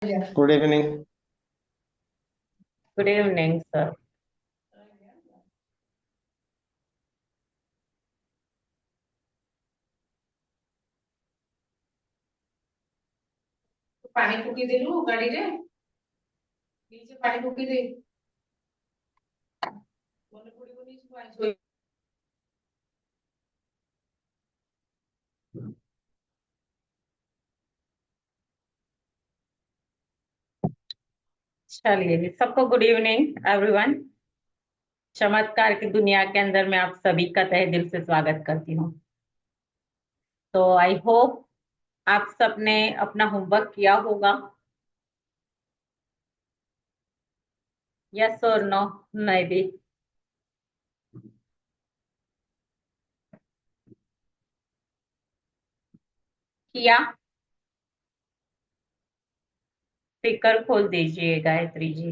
Good evening. Good evening sir. ପାଣି ପକେଇଦେଲୁ ଗାଡିରେ ନିଜେ ପାଣି ପକେଇଦେ ମନେ ପଡିବନି ସବୁ ଆଇଁଷ। चलिए जी, सबको गुड इवनिंग एवरीवन। चमत्कार की दुनिया के अंदर मैं आप सभी का तहे दिल से स्वागत करती हूँ। तो आई होप आप सबने अपना होमवर्क किया होगा। यस और नो? नहीं भी किया? स्पीकर खोल दीजिए गायत्री जी।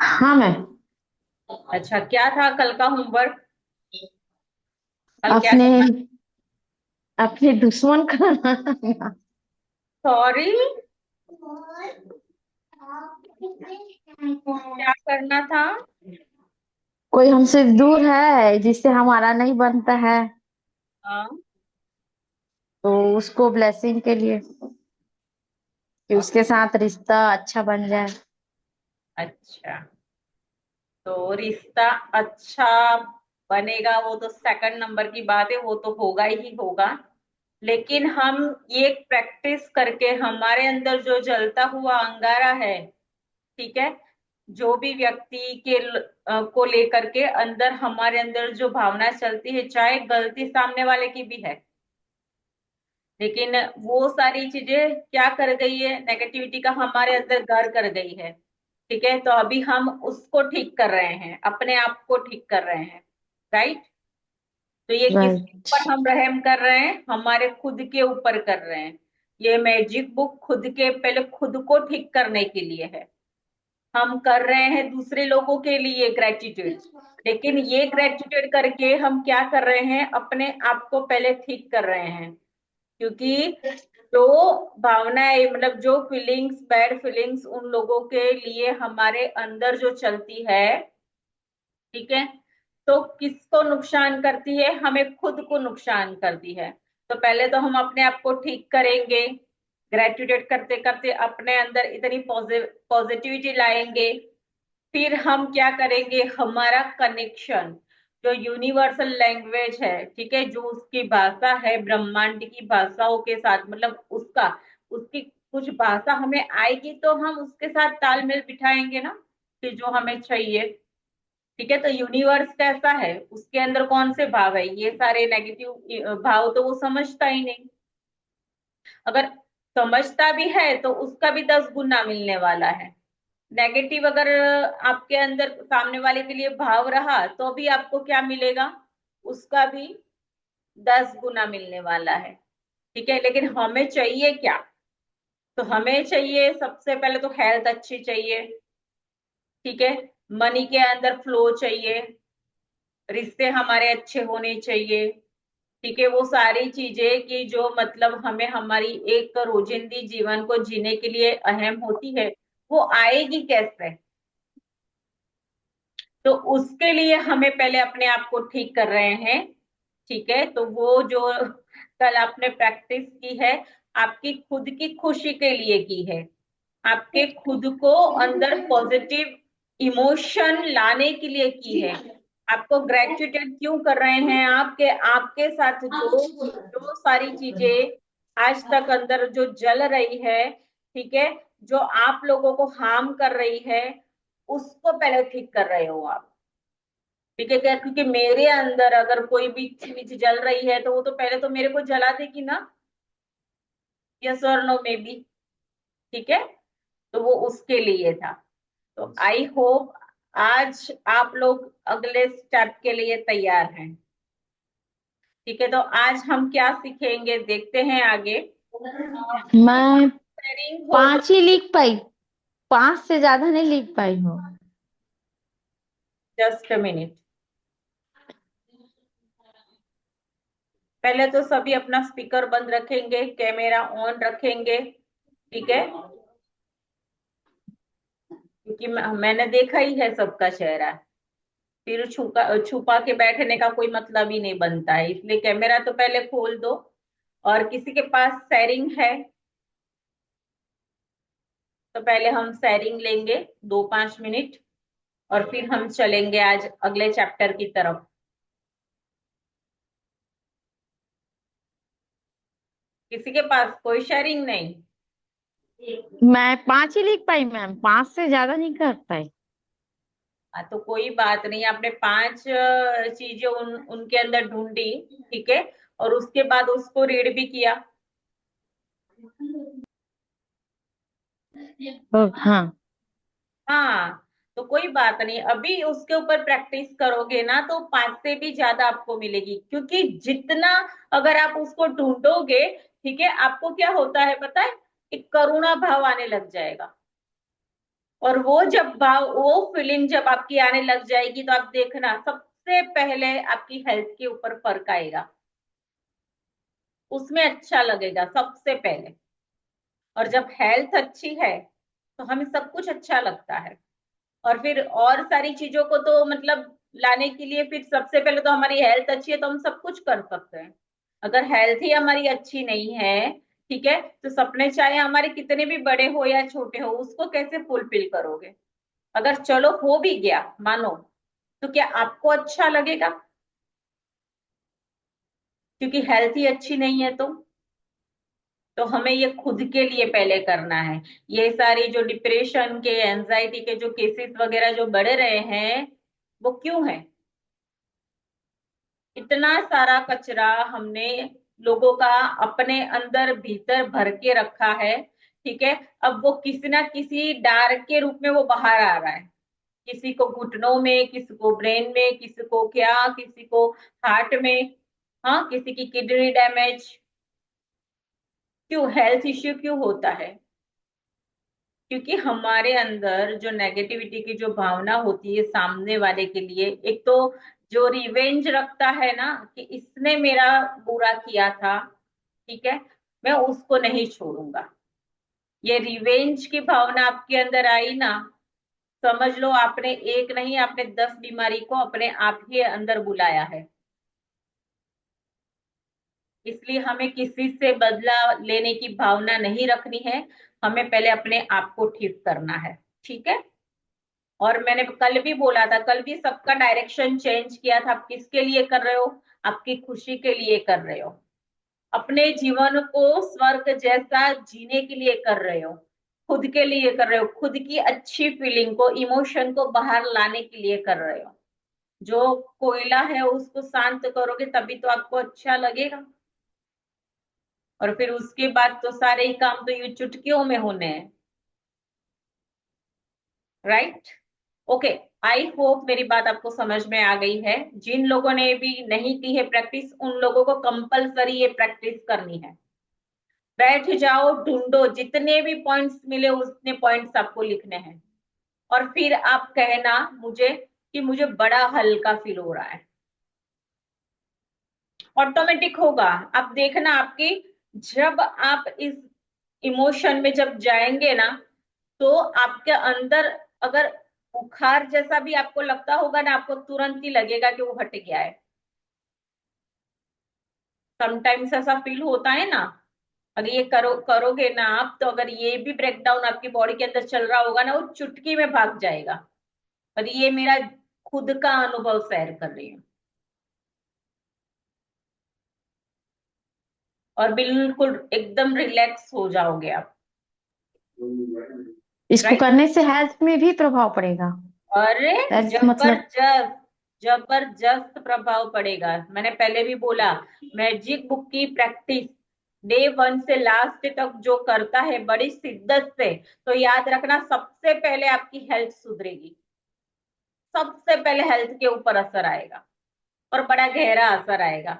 हाँ मैम। अच्छा, क्या था कल का होमवर्क? कल क्या? अपने अपने दुश्मन का नाम। सॉरी, क्या करना था? कोई हमसे दूर है जिससे हमारा नहीं बनता है, हाँ, तो उसको ब्लेसिंग के लिए कि उसके साथ रिश्ता अच्छा बन जाए। अच्छा, तो रिश्ता अच्छा बनेगा वो तो सेकंड नंबर की बात है, वो तो होगा ही होगा। लेकिन हम ये प्रैक्टिस करके हमारे अंदर जो जलता हुआ अंगारा है, ठीक है, जो भी व्यक्ति को लेकर के अंदर हमारे अंदर जो भावना चलती है, चाहे गलती सामने वाले की भी है, लेकिन वो सारी चीजें क्या कर गई है, नेगेटिविटी का हमारे अंदर घर कर गई है। ठीक है, तो अभी हम उसको ठीक कर रहे हैं, अपने आप को ठीक कर रहे हैं। राइट? तो ये किसके राइट। ऊपर हम रहम कर रहे हैं? हमारे खुद के ऊपर कर रहे हैं। ये मैजिक बुक खुद के, पहले खुद को ठीक करने के लिए है। हम कर रहे हैं दूसरे लोगों के लिए ग्रेटिट्यूड, लेकिन ये ग्रेटिट्यूड करके हम क्या कर रहे हैं? अपने आप को पहले ठीक कर रहे हैं। क्योंकि जो भावनाएं, मतलब जो फीलिंग्स, बैड फीलिंग्स उन लोगों के लिए हमारे अंदर जो चलती है, ठीक है, तो किसको नुकसान करती है? हमें खुद को नुकसान करती है। तो पहले तो हम अपने आप को ठीक करेंगे, ग्रेटिट्यूड करते करते अपने अंदर इतनी पॉजिटिविटी लाएंगे। फिर हम क्या करेंगे? हमारा कनेक्शन, जो यूनिवर्सल लैंग्वेज है, ठीक है, जो उसकी भाषा है ब्रह्मांड की भाषाओं के साथ, मतलब उसका, उसकी कुछ भाषा हमें आएगी तो हम उसके साथ तालमेल बिठाएंगे ना, कि जो हमें चाहिए। ठीक है, तो यूनिवर्स कैसा है, उसके अंदर कौन से भाव है? ये सारे नेगेटिव भाव तो वो समझता ही नहीं। अगर समझता भी है तो उसका भी 10 गुना मिलने वाला है। नेगेटिव अगर आपके अंदर सामने वाले के लिए भाव रहा तो भी आपको क्या मिलेगा? उसका भी 10 गुना मिलने वाला है। ठीक है, लेकिन हमें चाहिए क्या? तो हमें चाहिए सबसे पहले तो हेल्थ अच्छी चाहिए। ठीक है, मनी के अंदर फ्लो चाहिए, रिश्ते हमारे अच्छे होने चाहिए। ठीक है, वो सारी चीजें कि जो मतलब हमें हमारी एक रोजिंदी जीवन को जीने के लिए अहम होती है, वो आएगी कैसे? तो उसके लिए हमें पहले अपने आप को ठीक कर रहे हैं। ठीक है, तो वो जो कल आपने प्रैक्टिस की है, आपकी खुद की खुशी के लिए की है, आपके खुद को अंदर पॉजिटिव इमोशन लाने के लिए की है। आपको ग्रेटिट्यूड क्यों कर रहे हैं? आपके आपके साथ जो जो सारी चीजें आज तक अंदर जो जल रही है, ठीक है, जो आप लोगों को हार्म कर रही है, उसको पहले ठीक कर रहे हो आप। ठीक है क्या? क्योंकि मेरे अंदर अगर कोई भी चीज जल रही है तो वो तो पहले तो मेरे को जला देगी ना। यस और नो में बी। ठीक है, तो वो उसके लिए था। तो आई होप आज आप लोग अगले स्टेप के लिए तैयार हैं। ठीक है, तो आज हम क्या सीखेंगे देखते हैं आगे। मैं शेयरिंग हो तो 5 ही लिख पाई, 5 से ज्यादा नहीं लिख पाई हूँ। Just a minute. पहले तो सभी अपना स्पीकर बंद रखेंगे, कैमरा ऑन रखेंगे। ठीक है, क्योंकि मैंने देखा ही है सबका चेहरा। फिर छुपा छुपा के बैठने का कोई मतलब ही नहीं बनता है, इसलिए कैमरा तो पहले खोल दो। और किसी के पास शेयरिंग है तो पहले हम शेयरिंग लेंगे 2-5 मिनट, और फिर हम चलेंगे आज अगले चैप्टर की तरफ। किसी के पास कोई शेयरिंग नहीं? मैं 5 ही लिख पाई मैम, 5 से ज्यादा नहीं कर पाई। हाँ तो कोई बात नहीं, आपने 5 चीजें उनके अंदर ढूंढी, ठीक है, और उसके बाद उसको रीड भी किया। हाँ। हाँ तो कोई बात नहीं, अभी उसके ऊपर प्रैक्टिस करोगे ना तो 5 से भी ज्यादा आपको मिलेगी, क्योंकि जितना अगर आप उसको ढूंढोगे, ठीक है, आपको क्या होता है पता है, एक करुणा भाव आने लग जाएगा। और वो जब भाव, वो फीलिंग जब आपकी आने लग जाएगी तो आप देखना सबसे पहले आपकी हेल्थ के ऊपर फर्क आएगा, उसमें अच्छा लगेगा सबसे पहले। और जब हेल्थ अच्छी है तो हमें सब कुछ अच्छा लगता है। और फिर और सारी चीजों को तो मतलब लाने के लिए फिर सबसे पहले तो हमारी हेल्थ अच्छी है तो हम सब कुछ कर सकते हैं। अगर हेल्थ ही हमारी अच्छी नहीं है, ठीक है, तो सपने चाहे हमारे कितने भी बड़े हो या छोटे हो, उसको कैसे फुलफिल करोगे? अगर चलो हो भी गया मानो, तो क्या आपको अच्छा लगेगा? क्योंकि हेल्थ ही अच्छी नहीं है तो हमें ये खुद के लिए पहले करना है। ये सारी जो डिप्रेशन के, एंजाइटी के जो केसेस वगैरह जो बढ़ रहे हैं, वो क्यों है? इतना सारा कचरा हमने लोगों का अपने अंदर भीतर भर के रखा है, ठीक है। अब वो किसी ना किसी डार्क के रूप में वो बाहर आ रहा है। किसी को घुटनों में, किसी को ब्रेन में, किसी को क्या, किसी को हार्ट में, हाँ, किसी की किडनी डैमेज। क्यों हेल्थ इश्यू क्यों होता है? क्योंकि हमारे अंदर जो नेगेटिविटी की जो भावना होती है सामने वाले के लिए, एक तो जो रिवेंज रखता है ना, कि इसने मेरा बुरा किया था, ठीक है, मैं उसको नहीं छोड़ूंगा। ये रिवेंज की भावना आपके अंदर आई ना, समझ लो आपने एक नहीं, आपने 10 बीमारी को अपने आप ही अंदर बुलाया है। इसलिए हमें किसी से बदला लेने की भावना नहीं रखनी है, हमें पहले अपने आप को ठीक करना है, ठीक है। और मैंने कल भी बोला था, कल भी सबका डायरेक्शन चेंज किया था। आप किसके लिए कर रहे हो? आपकी खुशी के लिए कर रहे हो, अपने जीवन को स्वर्ग जैसा जीने के लिए कर रहे हो, खुद के लिए कर रहे हो, खुद की अच्छी फीलिंग को, इमोशन को बाहर लाने के लिए कर रहे हो। जो कोयला है उसको शांत करोगे तभी तो आपको अच्छा लगेगा। और फिर उसके बाद तो सारे ही काम तो ये चुटकियों में होने हैं, राइट? ओके, आई होप मेरी बात आपको समझ में आ गई है। जिन लोगों ने भी नहीं की है प्रैक्टिस, उन लोगों को कंपलसरी ये प्रैक्टिस करनी है। बैठ जाओ, ढूंढो, जितने भी पॉइंट्स मिले उतने पॉइंट्स आपको लिखने हैं। और फिर आप कहना मुझे कि मुझे बड़ा हल्का फील हो रहा है। ऑटोमेटिक होगा। आप देखना आपकी, जब आप इस इमोशन में जब जाएंगे ना, तो आपके अंदर अगर बुखार जैसा भी आपको लगता होगा ना, आपको तुरंत ही लगेगा कि वो हट गया है। समटाइम्स ऐसा फील होता है ना। अगर ये करोगे ना आप, तो अगर ये भी ब्रेकडाउन आपकी बॉडी के अंदर चल रहा होगा ना, वो चुटकी में भाग जाएगा। और ये मेरा खुद का अनुभव शेयर कर रही हूँ। और बिल्कुल एकदम रिलैक्स हो जाओगे आप, इसको राइट? करने से हेल्थ में भी प्रभाव पड़ेगा? अरे हेल्थ मतलब? जबरदस्त, जबरदस्त प्रभाव पड़ेगा। मैंने पहले भी बोला, मैजिक बुक की प्रैक्टिस डे 1 से लास्ट तक जो करता है बड़ी शिद्दत से, तो याद रखना सबसे पहले आपकी हेल्थ सुधरेगी। सबसे पहले हेल्थ के ऊपर असर आएगा, और बड़ा गहरा असर आएगा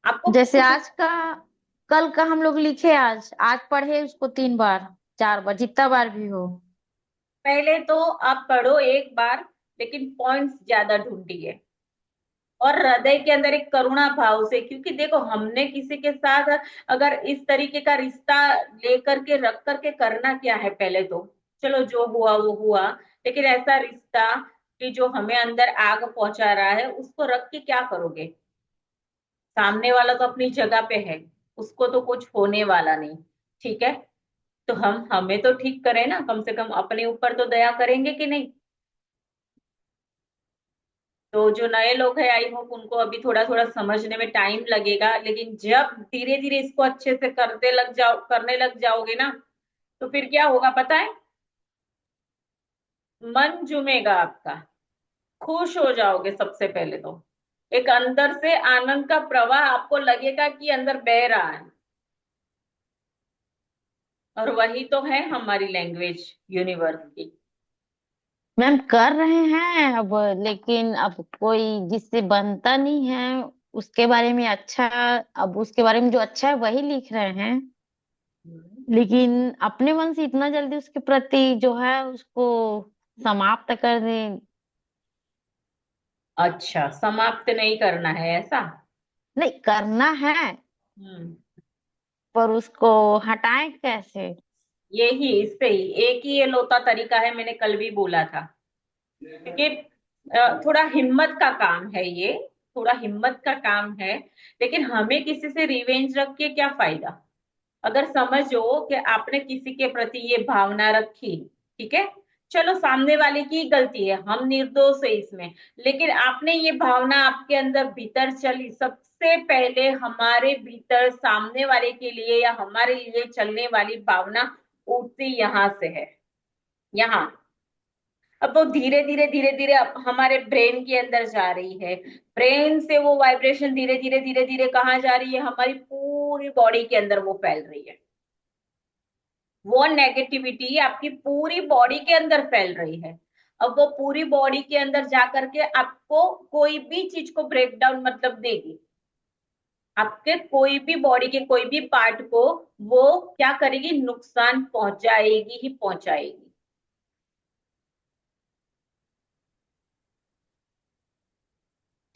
आपको जैसे खुद। आज का, कल का हम लोग लिखे, आज आज पढ़े उसको 3 बार 4 बार, जितना बार भी हो। पहले तो आप पढ़ो एक बार, लेकिन पॉइंट्स ज्यादा ढूंढिए, और हृदय के अंदर एक करुणा भाव से। क्योंकि देखो, हमने किसी के साथ अगर इस तरीके का रिश्ता लेकर के रख करके करना क्या है पहले तो, चलो जो हुआ वो हुआ, लेकिन ऐसा रिश्ता कि जो हमें अंदर आग पहुंचा रहा है उसको रख के क्या करोगे? सामने वाला तो अपनी जगह पे है, उसको तो कुछ होने वाला नहीं। ठीक है, तो हम हमें तो ठीक करें ना, कम से कम अपने ऊपर तो दया करेंगे कि नहीं? तो जो नए लोग हैं, आई होप उनको अभी थोड़ा थोड़ा समझने में टाइम लगेगा, लेकिन जब धीरे धीरे इसको अच्छे से करने लग जाओगे ना, तो फिर क्या होगा पता है? मन झूमेगा आपका, खुश हो जाओगे सबसे पहले तो। एक अंदर से आनंद का प्रवाह आपको लगेगा कि अंदर बह रहा है। और वही तो है हमारी लैंग्वेज यूनिवर्स की। मैम कर रहे हैं अब, लेकिन अब कोई जिससे बनता नहीं है उसके बारे में अच्छा, अब उसके बारे में जो अच्छा है वही लिख रहे हैं। हम्म। लेकिन अपने मन से इतना जल्दी उसके प्रति जो है उसको समाप्त कर दें। अच्छा, समाप्त नहीं करना है ऐसा? नहीं करना है, हम्म। पर उसको हटाएं कैसे? यही, इससे ही एक ही ये लोता तरीका है, मैंने कल भी बोला था। क्योंकि थोड़ा हिम्मत का काम है ये, थोड़ा हिम्मत का काम है। लेकिन हमें किसी से रिवेंज रख के क्या फायदा? अगर समझो कि आपने किसी के प्रति ये भावना रखी, ठीक है, चलो सामने वाले की गलती है, हम निर्दोष है इसमें, लेकिन आपने ये भावना आपके अंदर भीतर चली, सबसे पहले हमारे भीतर सामने वाले के लिए या हमारे लिए चलने वाली भावना उठती यहां से है, यहाँ। अब वो धीरे धीरे धीरे धीरे हमारे ब्रेन के अंदर जा रही है। ब्रेन से वो वाइब्रेशन धीरे धीरे धीरे धीरे कहाँ जा रही है? हमारी पूरी बॉडी के अंदर वो फैल रही है। वो नेगेटिविटी आपकी पूरी बॉडी के अंदर फैल रही है। अब वो पूरी बॉडी के अंदर जा करके आपको कोई भी चीज को ब्रेक डाउन मतलब देगी। आपके कोई भी बॉडी के कोई भी पार्ट को वो क्या करेगी? नुकसान पहुंचाएगी ही पहुंचाएगी।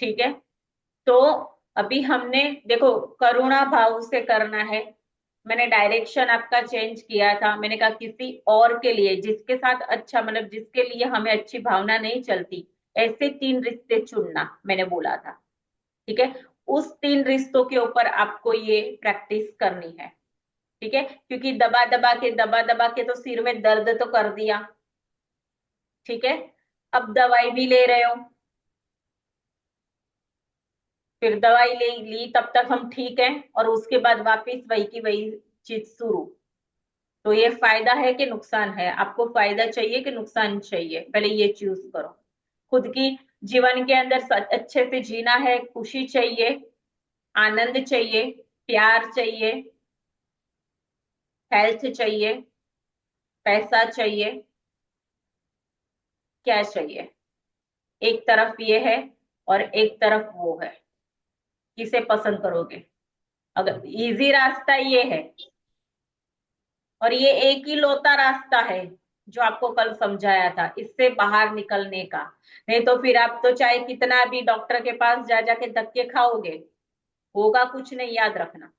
ठीक है, तो अभी हमने देखो, करुणा भाव से करना है। मैंने डायरेक्शन आपका चेंज किया था, मैंने कहा किसी और के लिए जिसके साथ अच्छा, मतलब जिसके लिए हमें अच्छी भावना नहीं चलती, ऐसे 3 रिश्ते चुनना मैंने बोला था। ठीक है, उस 3 रिश्तों के ऊपर आपको ये प्रैक्टिस करनी है। ठीक है, क्योंकि दबा दबा के तो सिर में दर्द तो कर दिया। ठीक है, अब दवाई भी ले रहे हो, फिर दवाई ले ली, तब तक हम ठीक हैं, और उसके बाद वापस वही की वही चीज शुरू। तो ये फायदा है कि नुकसान है? आपको फायदा चाहिए कि नुकसान चाहिए? पहले ये चूज करो। खुद की जीवन के अंदर अच्छे से जीना है, खुशी चाहिए, आनंद चाहिए, प्यार चाहिए, हेल्थ चाहिए, पैसा चाहिए, क्या चाहिए? एक तरफ ये है और एक तरफ वो है, किसे पसंद करोगे? अगर इजी रास्ता ये है, और ये एक ही लौता रास्ता है जो आपको कल समझाया था इससे बाहर निकलने का। नहीं तो फिर आप तो चाहे कितना भी डॉक्टर के पास जा जाके धक्के खाओगे, होगा कुछ नहीं, याद रखना।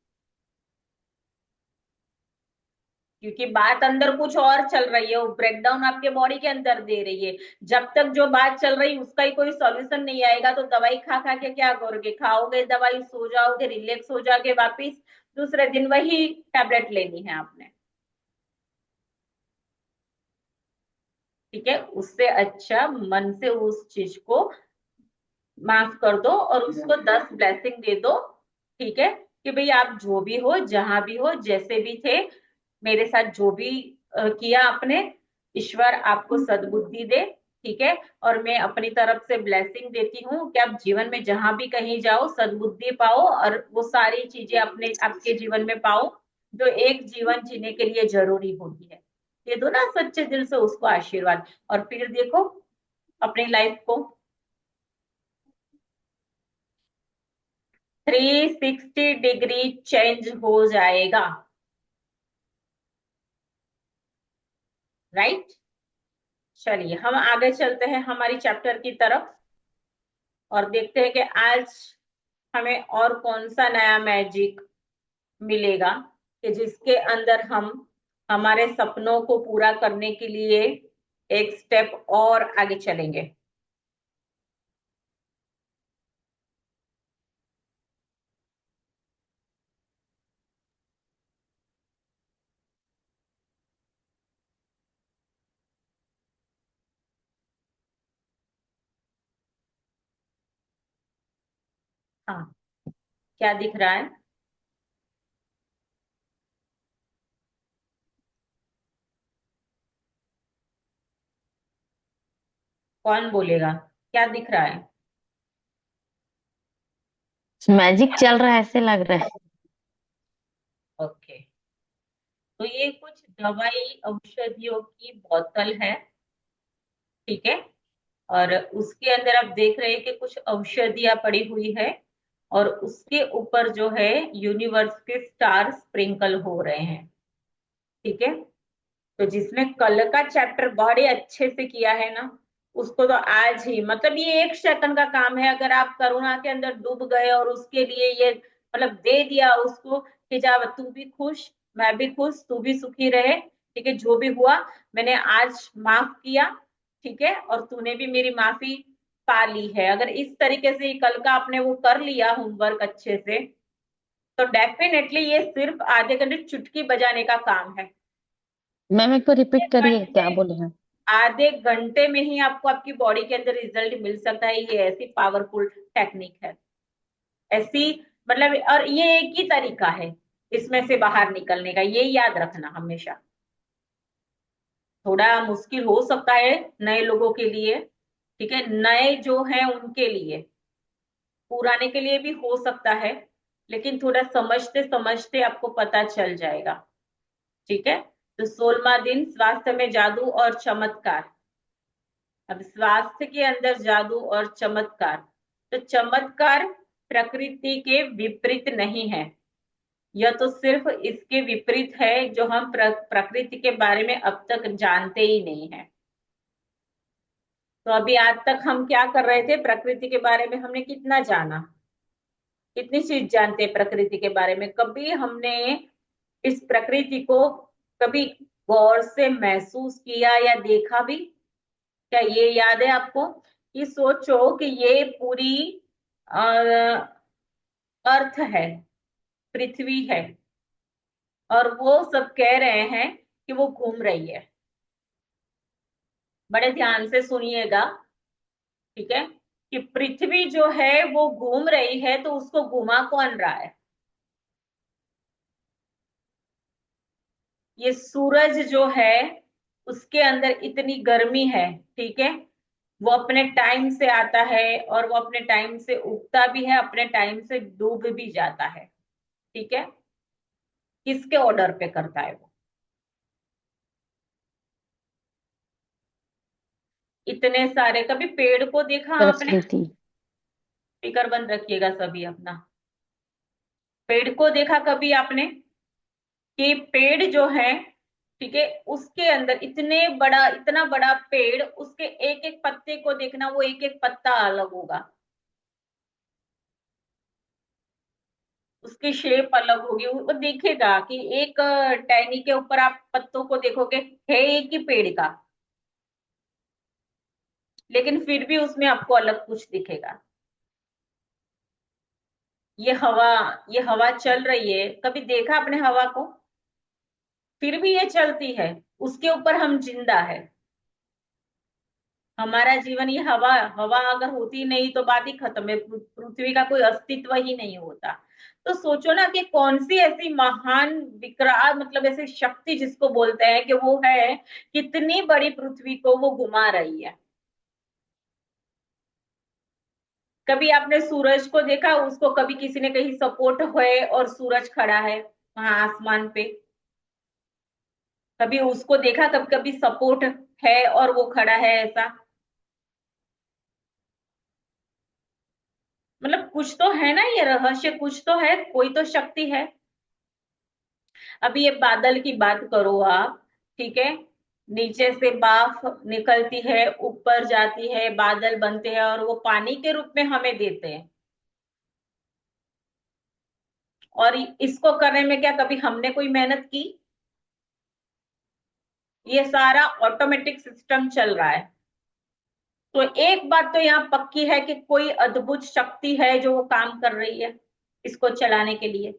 क्योंकि बात अंदर कुछ और चल रही है, वो ब्रेकडाउन आपके बॉडी के अंदर दे रही है। जब तक जो बात चल रही उसका ही कोई सॉल्यूशन नहीं आएगा, तो दवाई खा खा के क्या करोगे? खाओगे दवाई, सो जाओगे, रिलैक्स हो जाओगे, वापिस दूसरे दिन वही टैबलेट लेनी है आपने। ठीक है, उससे अच्छा मन से उस चीज को माफ कर दो और उसको 10 ब्लेसिंग दे दो। ठीक है, कि भाई आप जो भी हो, जहां भी हो, जैसे भी थे, मेरे साथ जो भी किया आपने, ईश्वर आपको सद्बुद्धि दे। ठीक है, और मैं अपनी तरफ से ब्लेसिंग देती हूँ कि आप जीवन में जहां भी कहीं जाओ सद्बुद्धि पाओ, और वो सारी चीजें अपने आपके जीवन में पाओ जो एक जीवन जीने के लिए जरूरी होती है। दे दो ना सच्चे दिल से उसको आशीर्वाद, और फिर देखो अपनी लाइफ को 360 डिग्री चेंज हो जाएगा। राइट, चलिए हम आगे चलते हैं हमारी चैप्टर की तरफ, और देखते हैं कि आज हमें और कौन सा नया मैजिक मिलेगा कि जिसके अंदर हम हमारे सपनों को पूरा करने के लिए एक स्टेप और आगे चलेंगे। हाँ, क्या दिख रहा है? कौन बोलेगा? क्या दिख रहा है? मैजिक चल रहा है ऐसे लग रहा है। ओके। तो ये कुछ दवाई औषधियों की बोतल है, ठीक है। और उसके अंदर आप देख रहे हैं कि कुछ औषधियां पड़ी हुई है, और उसके ऊपर जो है यूनिवर्स के स्टार स्प्रिंकल हो रहे हैं, ठीक है। तो जिसने कल का चैप्टर बड़े अच्छे से किया है ना, उसको तो आज ही, मतलब ये 1 सेकंड का काम है, अगर आप करुणा के अंदर डूब गए और उसके लिए ये मतलब दे दिया उसको कि जा तू भी खुश, मैं भी खुश, तू भी सुखी रहे, ठीक है, जो भी हुआ मैंने आज माफ किया, ठीक है, और तूने भी मेरी माफी पा ली है। अगर इस तरीके से कल का आपने वो कर लिया होमवर्क अच्छे से, तो डेफिनेटली ये सिर्फ आधे घंटे चुटकी बजाने का काम है। मैम एक बार रिपीट करिए क्या घंटे, बोले हैं। आधे घंटे में ही आपको आपकी बॉडी के अंदर रिजल्ट मिल सकता है। ये ऐसी पावरफुल टेक्निक है, ऐसी, मतलब, और ये एक ही तरीका है इसमें से बाहर निकलने का, ये याद रखना हमेशा। थोड़ा मुश्किल हो सकता है नए लोगों के लिए, ठीक है, नए जो हैं उनके लिए, पुराने के लिए भी हो सकता है, लेकिन थोड़ा समझते समझते आपको पता चल जाएगा, ठीक है। तो 16वां दिन स्वास्थ्य में जादू और चमत्कार। अब स्वास्थ्य के अंदर जादू और चमत्कार, तो चमत्कार प्रकृति के विपरीत नहीं है, यह तो सिर्फ इसके विपरीत है जो हम प्रकृति के बारे में अब तक जानते ही नहीं है। तो अभी आज तक हम क्या कर रहे थे, प्रकृति के बारे में हमने कितना जाना, कितनी चीज जानते हैं प्रकृति के बारे में, कभी हमने इस प्रकृति को कभी गौर से महसूस किया या देखा भी? क्या ये याद है आपको कि सोचो कि ये पूरी अर्थ है, पृथ्वी है, और वो सब कह रहे हैं कि वो घूम रही है। बड़े ध्यान से सुनिएगा, ठीक है, कि पृथ्वी जो है वो घूम रही है, तो उसको घुमा कौन रहा है? ये सूरज जो है उसके अंदर इतनी गर्मी है, ठीक है, वो अपने टाइम से आता है, और वो अपने टाइम से उगता भी है, अपने टाइम से डूब भी जाता है, ठीक है। किसके ऑर्डर पे करता है वो? इतने सारे, कभी पेड़ को देखा आपने? प्रकृति। स्पीकर बंद रखिएगा सभी अपना। पेड़ को देखा कभी आपने कि पेड़ जो है, ठीक है, उसके अंदर इतना बड़ा पेड़, उसके एक एक पत्ते को देखना, वो एक एक पत्ता अलग होगा, उसकी शेप अलग होगी, वो दिखेगा कि एक टहनी के ऊपर आप पत्तों को देखोगे, है एक ही पेड़ का, लेकिन फिर भी उसमें आपको अलग कुछ दिखेगा। ये हवा, ये हवा चल रही है, कभी देखा आपने हवा को? फिर भी ये चलती है, उसके ऊपर हम जिंदा है। हमारा जीवन, ये हवा, हवा अगर होती नहीं तो बात ही खत्म है, पृथ्वी का कोई अस्तित्व ही नहीं होता। तो सोचो ना कि कौन सी ऐसी महान विकराल, मतलब ऐसी शक्ति जिसको बोलते हैं कि वो है, कितनी बड़ी पृथ्वी को वो घुमा रही है। कभी आपने सूरज को देखा, उसको कभी किसी ने कहीं सपोर्ट हुए और सूरज खड़ा है वहां आसमान पे? कभी उसको देखा, कभी कभी सपोर्ट है और वो खड़ा है ऐसा? मतलब कुछ तो है ना, ये रहस्य कुछ तो है, कोई तो शक्ति है। अभी ये बादल की बात करो आप, ठीक है, नीचे से भाप निकलती है, ऊपर जाती है, बादल बनते हैं, और वो पानी के रूप में हमें देते हैं। और इसको करने में क्या कभी हमने कोई मेहनत की? ये सारा ऑटोमेटिक सिस्टम चल रहा है। तो एक बात तो यहाँ पक्की है कि कोई अद्भुत शक्ति है जो वो काम कर रही है इसको चलाने के लिए।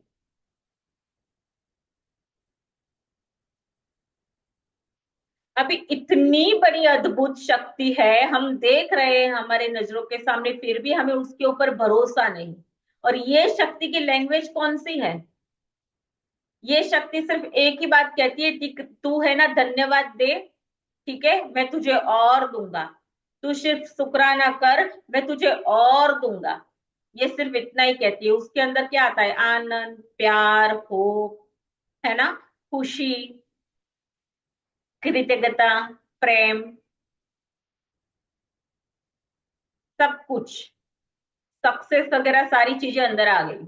अभी इतनी बड़ी अद्भुत शक्ति है, हम देख रहे हैं हमारे नजरों के सामने, फिर भी हमें उसके ऊपर भरोसा नहीं। और ये शक्ति की लैंग्वेज कौन सी है? ये शक्ति सिर्फ एक ही बात कहती है कि तू है ना, धन्यवाद दे, ठीक है, मैं तुझे और दूंगा। तू सिर्फ शुक्राना कर, मैं तुझे और दूंगा। ये सिर्फ इतना ही कहती है। उसके अंदर क्या आता है? आनंद, प्यार, होप, है ना, खुशी, कृतज्ञता, प्रेम, सब कुछ, सक्सेस वगैरह सारी चीजें अंदर आ गई।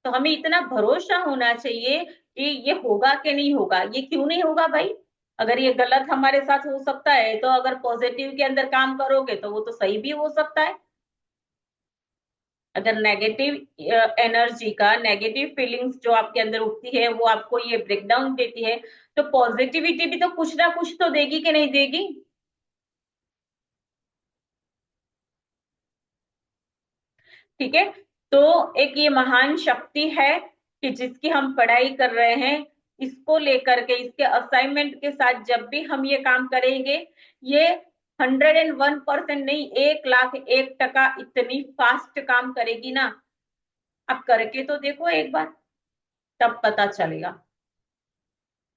तो हमें इतना भरोसा होना चाहिए कि ये होगा कि नहीं होगा। ये क्यों नहीं होगा भाई? अगर ये गलत हमारे साथ हो सकता है, तो अगर पॉजिटिव के अंदर काम करोगे तो वो तो सही भी हो सकता है। अगर नेगेटिव एनर्जी का, नेगेटिव फीलिंग्स जो आपके अंदर उठती है वो आपको ये ब्रेकडाउन देती है, तो पॉजिटिविटी भी तो कुछ ना कुछ तो देगी कि नहीं देगी? ठीक है। तो एक ये महान शक्ति है कि जिसकी हम पढ़ाई कर रहे हैं, इसको लेकर के, इसके असाइनमेंट के साथ जब भी हम ये काम करेंगे, ये 101% नहीं, 1,01,000% इतनी फास्ट काम करेगी ना। अब करके तो देखो एक बार, तब पता चलेगा।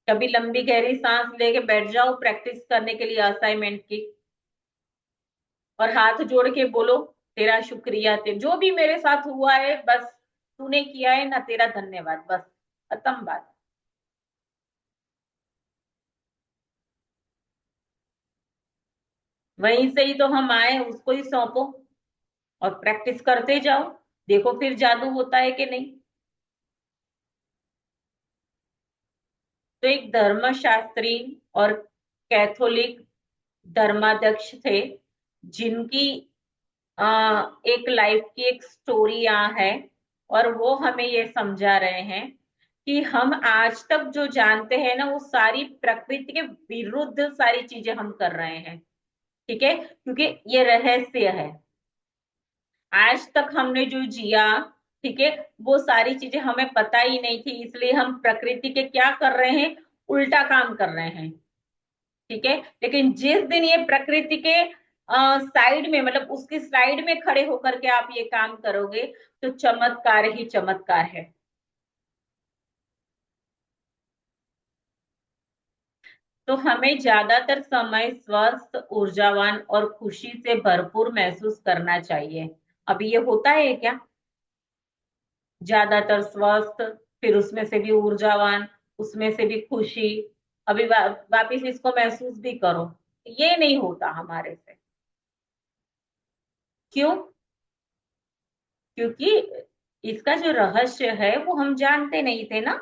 कभी लंबी गहरी सांस लेके बैठ जाओ प्रैक्टिस करने के लिए असाइनमेंट की, और हाथ जोड़ के बोलो, तेरा शुक्रिया, जो भी मेरे साथ हुआ है, बस तूने किया है ना, तेरा धन्यवाद, बस खत्म बात। वहीं से ही तो हम आए, उसको ही सौंपो और प्रैक्टिस करते जाओ। देखो फिर जादू होता है कि नहीं। तो एक धर्मशास्त्री और कैथोलिक धर्माध्यक्ष थे, जिनकी एक लाइफ की एक स्टोरी यहाँ है, और वो हमें ये समझा रहे हैं कि हम आज तक जो जानते हैं ना, वो सारी प्रकृति के विरुद्ध सारी चीजें हम कर रहे हैं। ठीक है, क्योंकि ये रहस्य है। आज तक हमने जो जिया, ठीक है, वो सारी चीजें हमें पता ही नहीं थी, इसलिए हम प्रकृति के क्या कर रहे हैं, उल्टा काम कर रहे हैं। ठीक है, लेकिन जिस दिन ये प्रकृति के साइड में, मतलब उसकी साइड में खड़े होकर के आप ये काम करोगे, तो चमत्कार ही चमत्कार है। तो हमें ज्यादातर समय स्वस्थ, ऊर्जावान और खुशी से भरपूर महसूस करना चाहिए। अभी ये होता है क्या? ज्यादातर स्वस्थ, फिर उसमें से भी ऊर्जावान, उसमें से भी खुशी। अभी वापिस इसको महसूस भी करो, ये नहीं होता हमारे से। क्यों? क्योंकि इसका जो रहस्य है वो हम जानते नहीं थे ना।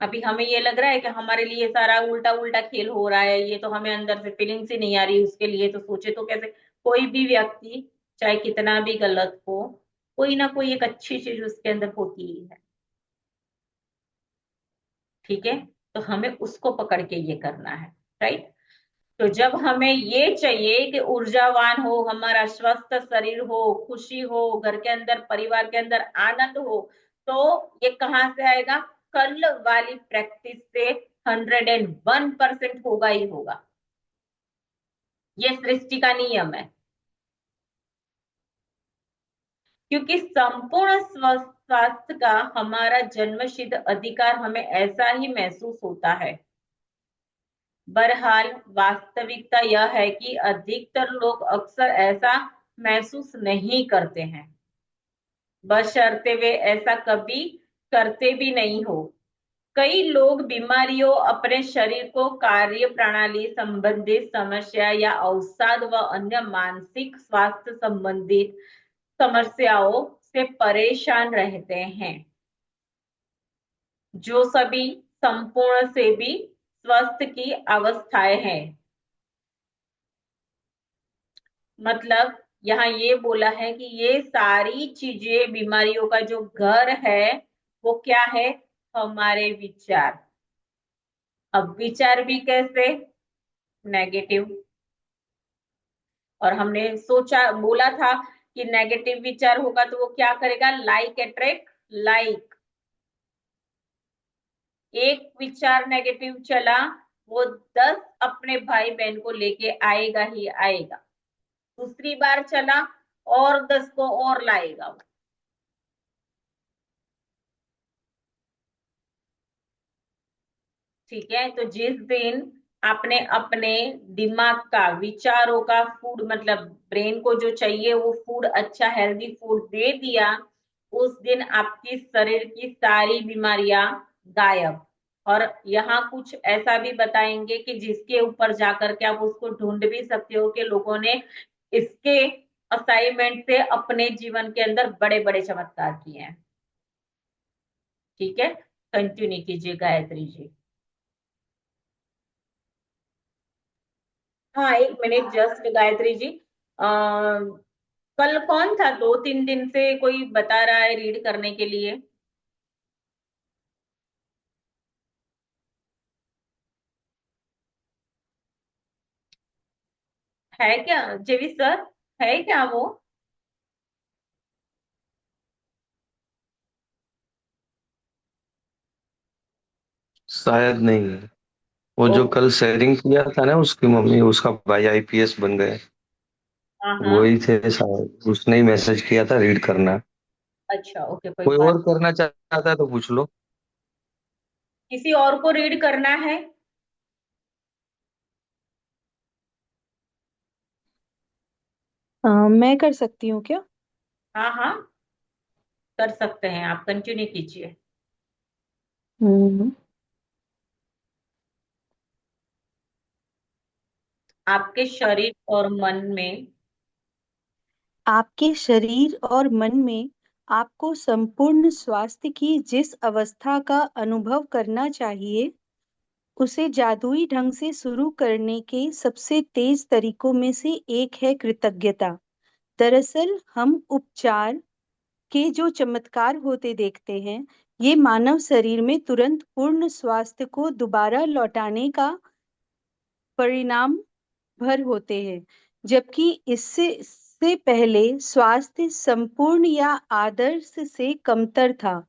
अभी हमें ये लग रहा है कि हमारे लिए सारा उल्टा उल्टा खेल हो रहा है, ये तो हमें अंदर से फीलिंग्स ही नहीं आ रही उसके लिए, तो सोचे तो कैसे। कोई भी व्यक्ति चाहे कितना भी गलत हो, कोई ना कोई एक अच्छी चीज उसके अंदर होती ही है। ठीक है, तो हमें उसको पकड़ के ये करना है। राइट। तो जब हमें ये चाहिए कि ऊर्जावान हो, हमारा स्वस्थ शरीर हो, खुशी हो, घर के अंदर, परिवार के अंदर आनंद हो, तो ये कहाँ से आएगा? कल वाली प्रैक्टिस से 101% होगा ही होगा। ये सृष्टि का नियम है। क्योंकि संपूर्ण स्वास्थ्य का हमारा जन्मसिद्ध अधिकार, हमें ऐसा ही महसूस होता है। बहरहाल वास्तविकता यह है कि अधिकतर लोग अक्सर ऐसा महसूस नहीं करते हैं, बशर्ते वे ऐसा कभी करते भी नहीं हो। कई लोग बीमारियों, अपने शरीर को कार्य प्रणाली संबंधित समस्या या अवसाद व अन्य मानसिक स्वास्थ्य संबंधित समस्याओं से परेशान रहते हैं, जो सभी संपूर्ण से भी स्वस्थ की अवस्थाएं हैं। मतलब यहाँ ये बोला है कि ये सारी चीजें, बीमारियों का जो घर है, वो क्या है? हमारे विचार। अब विचार भी कैसे? नेगेटिव। और हमने सोचा बोला था कि नेगेटिव विचार होगा तो वो क्या करेगा? Like attract like. एक विचार नेगेटिव चला, वो 10 अपने भाई बहन को लेके आएगा ही आएगा। दूसरी बार चला और 10 को और लाएगा वो। ठीक है, तो जिस दिन आपने अपने दिमाग का, विचारों का फूड, मतलब ब्रेन को जो चाहिए वो फूड, अच्छा हेल्दी फूड दे दिया, उस दिन आपकी शरीर की सारी बीमारियां गायब। और यहाँ कुछ ऐसा भी बताएंगे कि जिसके ऊपर जाकर के आप उसको ढूंढ भी सकते हो कि लोगों ने इसके असाइनमेंट से अपने जीवन के अंदर बड़े बड़े चमत्कार किए हैं। ठीक है, कंटिन्यू कीजिए गायत्री जी। हाँ, एक मिनट जस्ट गायत्री जी। कल कौन था? 2-3 दिन से कोई बता रहा है रीड करने के लिए। है क्या जेवी सर? है क्या वो? शायद नहीं है। वो ओ। जो कल शेयरिंग किया था ना, उसकी मम्मी, उसका भाई आईपीएस बन गए। हाँ हाँ। वही थे शायद, उसने ही मैसेज किया था रीड करना। अच्छा, ओके, कोई कोई बात। और करना चाहता है तो पूछ लो। किसी और को रीड करना है? मैं कर सकती हूँ क्या? हाँ हाँ, कर सकते हैं, आप कंटिन्यू कीजिए। हम्म। आपके शरीर और मन में आपके शरीर और मन में आपको संपूर्ण स्वास्थ्य की जिस अवस्था का अनुभव करना चाहिए, उसे जादुई ढंग से शुरू करने के सबसे तेज तरीकों में से एक है कृतज्ञता। दरअसल हम उपचार के जो चमत्कार होते देखते हैं, ये मानव शरीर में तुरंत पूर्ण स्वास्थ्य को दोबारा लौटाने का परिणाम भर होते हैं, जबकि इससे पहले स्वास्थ्य संपूर्ण या आदर्श से कमतर था।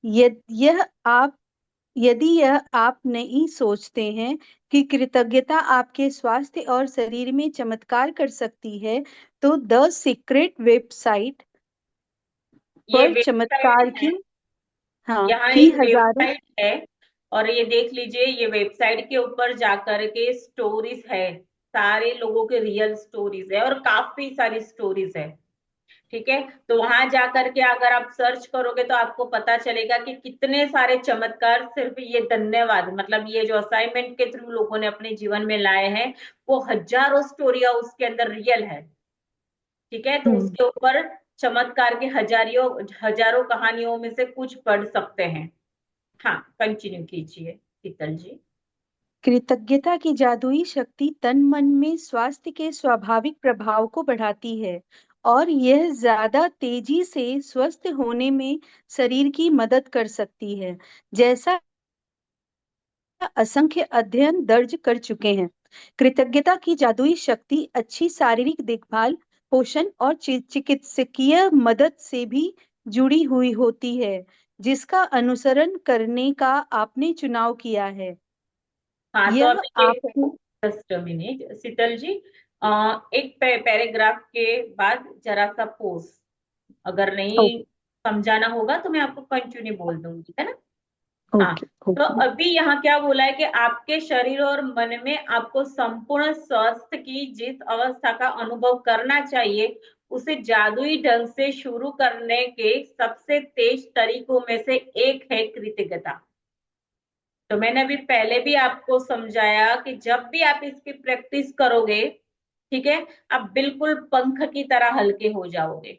यद- यह आप यदि यह आप नहीं सोचते हैं कि कृतज्ञता आपके स्वास्थ्य और शरीर में चमत्कार कर सकती है, तो द सीक्रेट वेबसाइट ये पर वेबसाइट चमत्कार है। यहाँ की एक हजारों। वेबसाइट है, और ये देख लीजिए, ये वेबसाइट के ऊपर जाकर के स्टोरीज है, सारे लोगों के रियल स्टोरीज है और काफी सारी स्टोरीज है। ठीक है, तो वहां जाकर के अगर आप सर्च करोगे तो आपको पता चलेगा कि कितने सारे चमत्कार सिर्फ ये धन्यवाद, मतलब ये जो असाइनमेंट के थ्रू लोगों ने अपने जीवन में लाए हैं, वो हजारों स्टोरियां उसके अंदर रियल है। ठीक है, तो हम्म। उसके ऊपर चमत्कार के हजारों हजारों कहानियों में से कुछ पढ़ सकते हैं। हाँ, कंटिन्यू कीजिए शीतल जी। कृतज्ञता की जादुई शक्ति तन मन में स्वास्थ्य के स्वाभाविक प्रभाव को बढ़ाती है, और यह ज्यादा तेजी से स्वस्थ होने में शरीर की मदद कर सकती है, जैसा असंख्य अध्ययन दर्ज कर चुके हैं। कृतज्ञता की जादुई शक्ति अच्छी शारीरिक देखभाल, पोषण और चिकित्सकीय मदद से भी जुड़ी हुई होती है, जिसका अनुसरण करने का आपने चुनाव किया है। हाँ, तो यह अभी ये आपको। जस्ट मिनट शीतल जी, एक पैराग्राफ के बाद जरा सा पोज, अगर नहीं ओके। समझाना होगा तो मैं आपको कंटिन्यू बोल दूंगी, है ना? हाँ, ओके। तो ओके। अभी यहाँ क्या बोला है कि आपके शरीर और मन में आपको संपूर्ण स्वास्थ्य की जिस अवस्था का अनुभव करना चाहिए, उसे जादुई ढंग से शुरू करने के सबसे तेज तरीकों में से एक है कृतज्ञता। तो मैंने अभी पहले भी आपको समझाया कि जब भी आप इसकी प्रैक्टिस करोगे, ठीक है, आप बिल्कुल पंख की तरह हल्के हो जाओगे।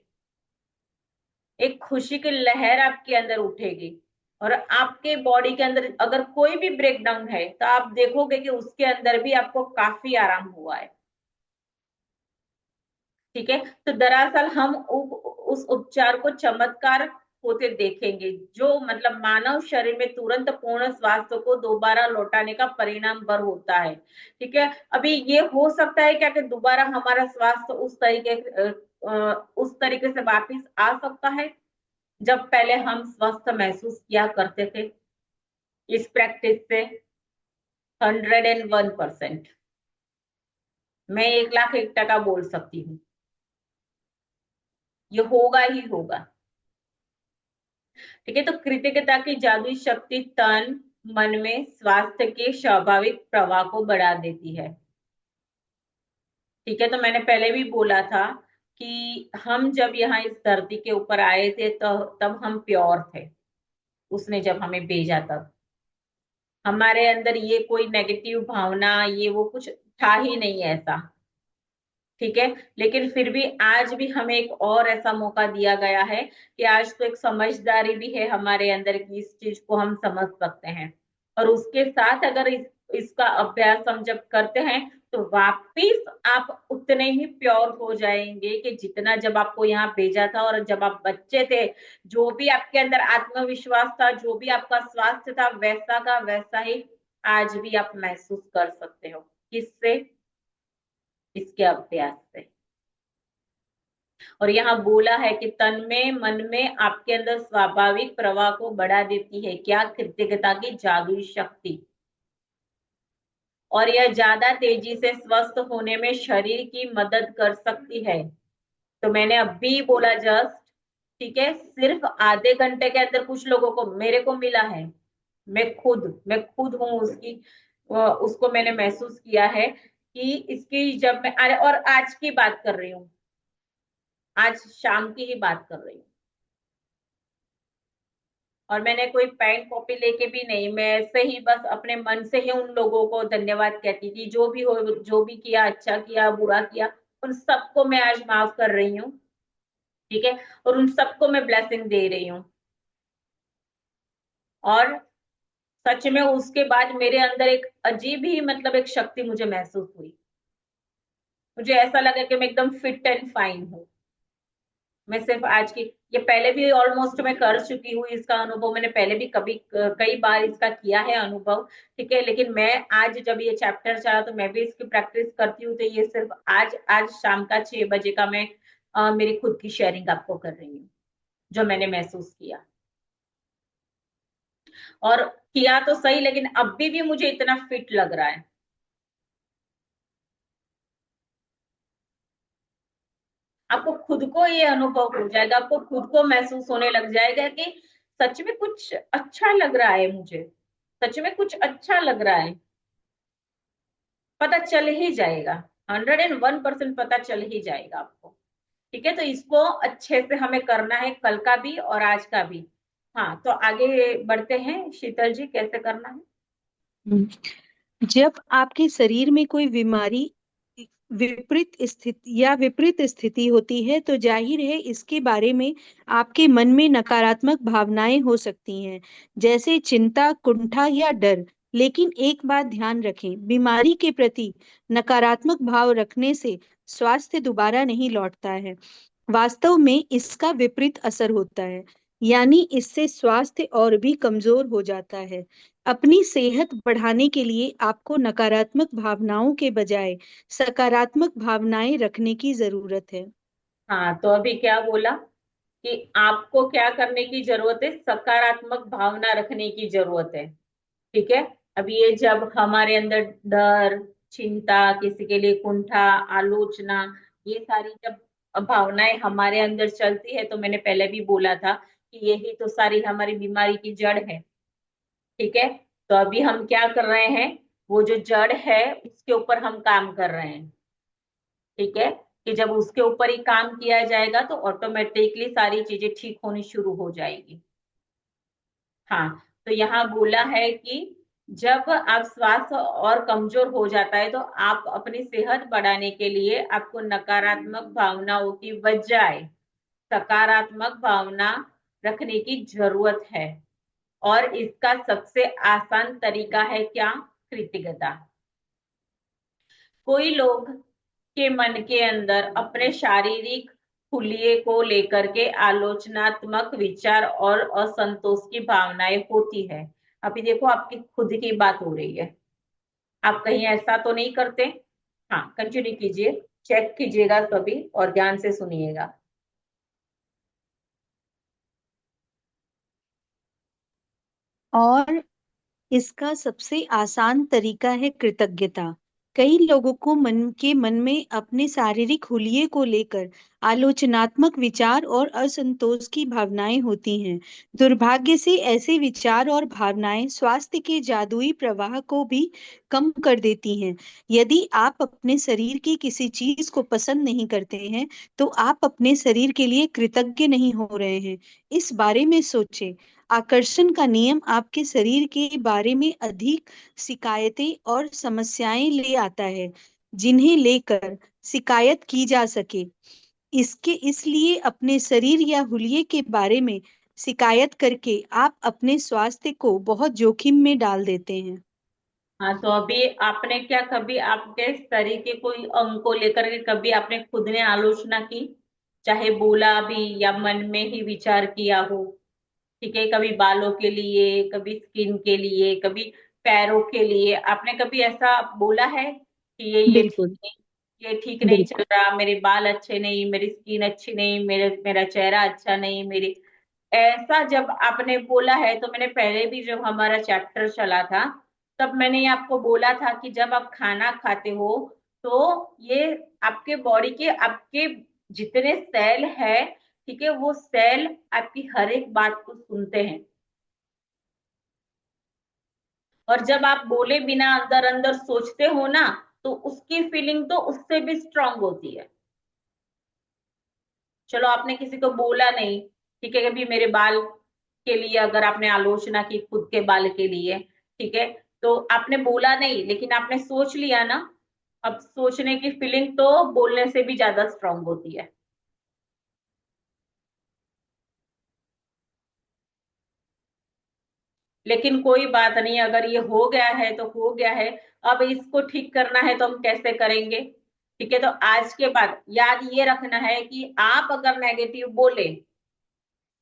एक खुशी की लहर आपके अंदर उठेगी, और आपके बॉडी के अंदर अगर कोई भी ब्रेकडाउन है तो आप देखोगे कि उसके अंदर भी आपको काफी आराम हुआ है। ठीक है, तो दरअसल हम उस उपचार को चमत्कार होते देखेंगे, जो मतलब मानव शरीर में तुरंत पूर्ण स्वास्थ्य को दोबारा लौटाने का परिणाम बर होता है। ठीक है, अभी ये हो सकता है क्या कि दोबारा हमारा स्वास्थ्य उस तरीके से वापिस आ सकता है जब पहले हम स्वस्थ महसूस किया करते थे। इस प्रैक्टिस से 101% मैं 1,01,000% बोल सकती हूँ, ये होगा ही होगा। ठीक है, तो कृतज्ञता की जादुई शक्ति तन मन में स्वास्थ्य के स्वाभाविक प्रवाह को बढ़ा देती है। ठीक है, तो मैंने पहले भी बोला था कि हम जब यहाँ इस धरती के ऊपर आए थे तो तब हम प्योर थे, उसने जब हमें भेजा तब हमारे अंदर ये कोई नेगेटिव भावना ये वो कुछ था ही नहीं ऐसा। ठीक है, लेकिन फिर भी आज भी हमें एक और ऐसा मौका दिया गया है कि आज तो एक समझदारी भी है हमारे अंदर की इस चीज को हम समझ सकते हैं, और उसके साथ अगर इसका अभ्यास हम जब करते हैं तो वापिस आप उतने ही प्योर हो जाएंगे कि जितना जब आपको यहाँ भेजा था और जब आप बच्चे थे, जो भी आपके अंदर आत्मविश्वास था, जो भी आपका स्वास्थ्य था, वैसा का वैसा ही आज भी आप महसूस कर सकते हो। किससे? इसके अभ्यास से। और यहाँ बोला है कि तन में मन में आपके अंदर स्वाभाविक प्रवाह को बढ़ा देती है क्या? कृतज्ञता की जादुई शक्ति, और यह ज्यादा तेजी से स्वस्थ होने में शरीर की मदद कर सकती है। तो मैंने अभी बोला जस्ट, ठीक है, सिर्फ आधे घंटे के अंदर कुछ लोगों को, मेरे को मिला है, मैं खुद हूँ उसको मैंने महसूस किया है कि इसकी जब मैं, अरे और आज की बात कर रही हूँ, आज शाम की ही बात कर रही हूँ, और मैंने कोई पेन कॉपी लेके भी नहीं, मैं ऐसे ही बस अपने मन से ही उन लोगों को धन्यवाद कहती थी, जो भी हो, जो भी किया, अच्छा किया बुरा किया, उन सबको मैं आज माफ कर रही हूँ। ठीक है, और उन सबको मैं ब्लेसिंग दे रही हूँ, और सच में उसके बाद मेरे अंदर एक अजीब ही मतलब एक शक्ति मुझे महसूस हुई। मुझे ऐसा लगा कि मैं एकदम फिट एंड फाइन हूँ। मैं सिर्फ आज की, ये पहले भी ऑलमोस्ट मैं कर चुकी हूँ इसका अनुभव, मैंने पहले भी कई बार इसका किया है अनुभव। ठीक है, लेकिन मैं आज जब ये चैप्टर चला तो मैं भी इसकी प्रैक्टिस करती हूँ, तो ये सिर्फ आज शाम का 6 बजे का मैं मेरी खुद की शेयरिंग आपको कर रही हूँ, जो मैंने महसूस किया। और किया तो सही, लेकिन अभी भी मुझे इतना फिट लग रहा है। आपको खुद को ये अनुभव हो जाएगा, आपको खुद को महसूस होने लग जाएगा कि सच में कुछ अच्छा लग रहा है, मुझे सच में कुछ अच्छा लग रहा है, पता चल ही जाएगा, 101% पता चल ही जाएगा आपको। ठीक है, तो इसको अच्छे से हमें करना है, कल का भी और आज का भी। हाँ, तो आगे बढ़ते हैं, शीतल जी कैसे करना है? जब आपके शरीर में कोई बीमारी विपरीत स्थिति होती है तो जाहिर है इसके बारे में आपके मन में नकारात्मक भावनाएं हो सकती हैं, जैसे चिंता, कुंठा या डर। लेकिन एक बात ध्यान रखें, बीमारी के प्रति नकारात्मक भाव रखने से स्वास्थ्य दोबारा नहीं लौटता है। वास्तव में इसका विपरीत असर होता है, यानी इससे स्वास्थ्य और भी कमजोर हो जाता है। अपनी सेहत बढ़ाने के लिए आपको नकारात्मक भावनाओं के बजाय सकारात्मक भावनाएं रखने की जरूरत है। हाँ, तो अभी क्या बोला कि आपको क्या करने की जरूरत है? सकारात्मक भावना रखने की जरूरत है। ठीक है, अब ये जब हमारे अंदर डर, चिंता, किसी के लिए कुंठा, आलोचना, ये सारी जब भावनाएं हमारे अंदर चलती है, तो मैंने पहले भी बोला था कि यही तो सारी हमारी बीमारी की जड़ है। ठीक है, तो अभी हम क्या कर रहे हैं, वो जो जड़ है उसके ऊपर हम काम कर रहे हैं। ठीक है, कि जब उसके ऊपर ही काम किया जाएगा तो ऑटोमेटिकली सारी चीजें ठीक होनी शुरू हो जाएगी। हाँ, तो यहाँ बोला है कि जब आप स्वास्थ्य और कमजोर हो जाता है तो आप अपनी सेहत बढ़ाने के लिए आपको नकारात्मक भावनाओं की बजाय सकारात्मक भावना रखने की जरूरत है। और इसका सबसे आसान तरीका है क्या? कृतज्ञता। कोई लोग के मन के अंदर अपने शारीरिक हुलिये को लेकर के आलोचनात्मक विचार और असंतोष की भावनाएं होती है। अभी देखो आपकी खुद की बात हो रही है, आप कहीं ऐसा तो नहीं करते? हाँ, कंटिन्यू कीजिए, चेक कीजिएगा सभी और ध्यान से सुनिएगा। और इसका सबसे आसान तरीका है कृतज्ञता। कई लोगों को मन में अपने शारीरिक हुलिये को लेकर आलोचनात्मक विचार और असंतोष की भावनाएं होती हैं। दुर्भाग्य से ऐसे विचार और भावनाएं स्वास्थ्य के जादुई प्रवाह को भी कम कर देती हैं। यदि आप अपने शरीर की किसी चीज को पसंद नहीं करते हैं, तो आप अपने शरीर के लिए कृतज्ञ नहीं हो रहे हैं। इस बारे में सोचें। आकर्षण का नियम आपके शरीर के बारे में अधिक शिकायतें और समस्याएं ले आता है, जिन्हें लेकर शिकायत की जा सके। इसलिए अपने शरीर या हुलिये के बारे में शिकायत करके आप अपने स्वास्थ्य को बहुत जोखिम में डाल देते हैं। हाँ, तो अभी आपने क्या कभी आपके शरीर के कोई अंग को लेकर के कभी आपने खुद ने आलोचना की, चाहे बोला भी या मन में ही विचार किया हो? ठीक है, कभी बालों के लिए, कभी स्किन के लिए, कभी पैरों के लिए आपने कभी ऐसा बोला है कि ये ठीक बिल्कुल, नहीं, ये ठीक नहीं चल बिल्कुल। रहा, मेरे बाल अच्छे नहीं, मेरी स्किन अच्छी नहीं, मेरा चेहरा अच्छा नहीं, मेरी, ऐसा जब आपने बोला है तो मैंने पहले भी जब हमारा चैप्टर चला था तब मैंने ये आपको बोला था कि जब आप खाना खाते हो तो ये आपके बॉडी के आपके जितने सेल है, ठीक है, वो सेल आपकी हर एक बात को सुनते हैं, और जब आप बोले बिना अंदर अंदर सोचते हो ना, तो उसकी फीलिंग तो उससे भी स्ट्रांग होती है। चलो आपने किसी को बोला नहीं, ठीक है, कभी मेरे बाल के लिए अगर आपने आलोचना की खुद के बाल के लिए, ठीक है, तो आपने बोला नहीं लेकिन आपने सोच लिया ना। अब सोचने की फीलिंग तो बोलने से भी ज्यादा स्ट्रांग होती है। लेकिन कोई बात नहीं, अगर ये हो गया है तो हो गया है। अब इसको ठीक करना है तो हम कैसे करेंगे? ठीक है, तो आज के बाद याद ये रखना है कि आप अगर नेगेटिव बोले,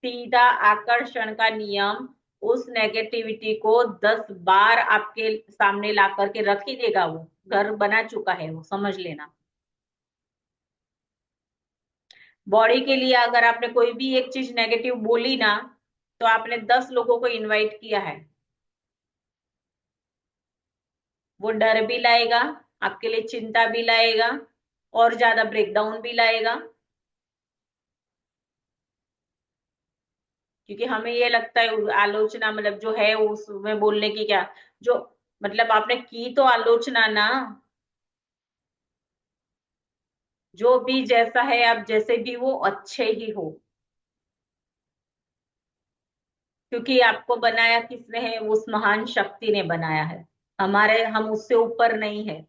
सीधा आकर्षण का नियम उस नेगेटिविटी को 10 बार आपके सामने ला करके रख ही देगा। वो घर बना चुका है, वो समझ लेना। बॉडी के लिए अगर आपने कोई भी एक चीज नेगेटिव बोली ना, तो आपने 10 लोगों को इनवाइट किया है। वो डर भी लाएगा, आपके लिए चिंता भी लाएगा, और ज्यादा ब्रेकडाउन भी लाएगा। क्योंकि हमें ये लगता है आलोचना मतलब जो है उसमें बोलने की क्या, जो मतलब आपने की तो आलोचना ना, जो भी जैसा है आप जैसे भी वो अच्छे ही हो, क्योंकि आपको बनाया किसने है? उस महान शक्ति ने बनाया है। हम उससे ऊपर नहीं है,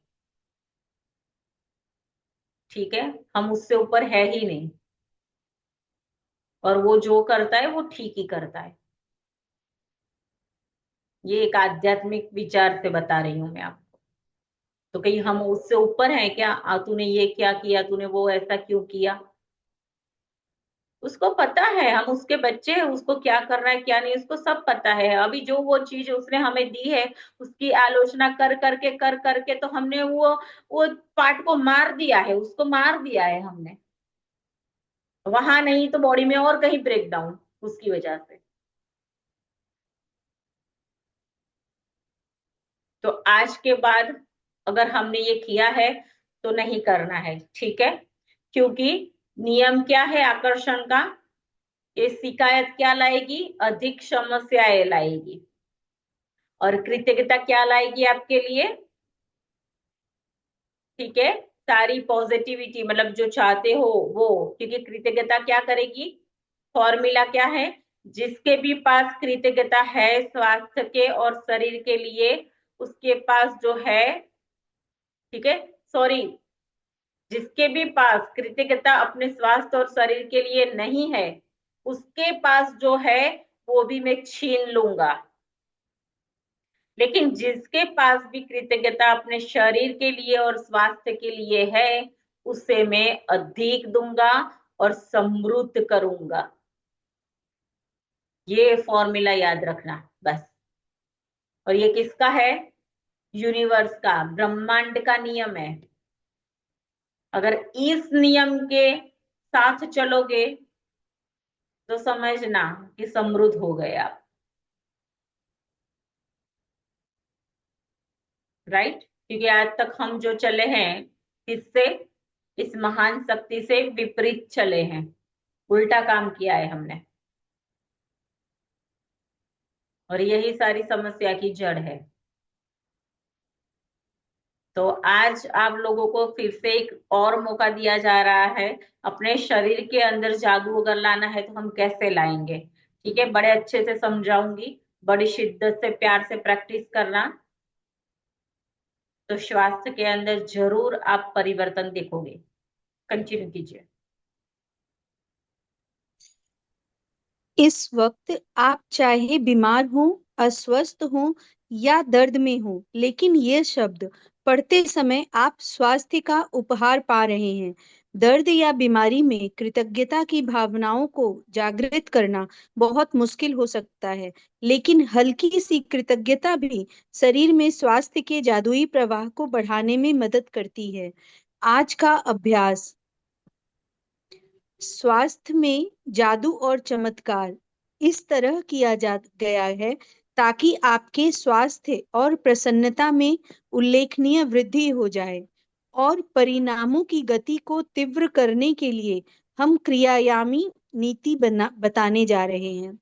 ठीक है, हम उससे ऊपर है ही नहीं, और वो जो करता है वो ठीक ही करता है। ये एक आध्यात्मिक विचार से बता रही हूं मैं आपको। तो कहीं हम उससे ऊपर हैं क्या? तूने ये क्या किया, तूने वो ऐसा क्यों किया? उसको पता है हम उसके बच्चे हैं, उसको क्या करना है क्या नहीं उसको सब पता है। अभी जो वो चीज उसने हमें दी है, उसकी आलोचना कर करके तो हमने वो पार्ट को मार दिया है, उसको मार दिया है हमने। वहां नहीं तो बॉडी में और कहीं ब्रेकडाउन उसकी वजह से। तो आज के बाद अगर हमने ये किया है तो नहीं करना है, ठीक है? क्योंकि नियम क्या है आकर्षण का? ये शिकायत क्या लाएगी? अधिक समस्याएं लाएगी। और कृतज्ञता क्या लाएगी आपके लिए? ठीक है, सारी पॉजिटिविटी, मतलब जो चाहते हो वो। क्योंकि कृतज्ञता क्या करेगी? फॉर्मूला क्या है? जिसके भी पास कृतज्ञता है स्वास्थ्य के और शरीर के लिए, उसके पास जो है, ठीक है, सॉरी, जिसके भी पास कृतज्ञता अपने स्वास्थ्य और शरीर के लिए नहीं है, उसके पास जो है वो भी मैं छीन लूंगा। लेकिन जिसके पास भी कृतज्ञता अपने शरीर के लिए और स्वास्थ्य के लिए है, उसे मैं अधिक दूंगा, और समृद्ध करूंगा। ये फॉर्मूला याद रखना बस। और ये किसका है? यूनिवर्स का, ब्रह्मांड का नियम है। अगर इस नियम के साथ चलोगे तो समझना कि समृद्ध हो गए आप। राइट? क्योंकि आज तक हम जो चले हैं इससे, इस महान शक्ति से विपरीत चले हैं, उल्टा काम किया है हमने, और यही सारी समस्या की जड़ है। तो आज आप लोगों को फिर से एक और मौका दिया जा रहा है। अपने शरीर के अंदर जादू अगर लाना है तो हम कैसे लाएंगे? ठीक है, बड़े अच्छे से समझाऊंगी, बड़ी शिद्दत से, प्यार से प्रैक्टिस करना, तो स्वास्थ्य के अंदर जरूर आप परिवर्तन देखोगे। कंटिन्यू कीजिए। इस वक्त आप चाहे बीमार हो, अस्वस्थ हो या दर्द में हो, लेकिन ये शब्द पढ़ते समय आप स्वास्थ्य का उपहार पा रहे हैं। दर्द या बीमारी में कृतज्ञता की भावनाओं को जागृत करना बहुत मुश्किल हो सकता है, लेकिन हल्की सी कृतज्ञता भी शरीर में स्वास्थ्य के जादुई प्रवाह को बढ़ाने में मदद करती है। आज का अभ्यास, स्वास्थ्य में जादू और चमत्कार, इस तरह किया जा गया है ताकि आपके स्वास्थ्य और प्रसन्नता में उल्लेखनीय वृद्धि हो जाए। और परिणामों की गति को तीव्र करने के लिए हम क्रियायामी नीति बताने जा रहे हैं।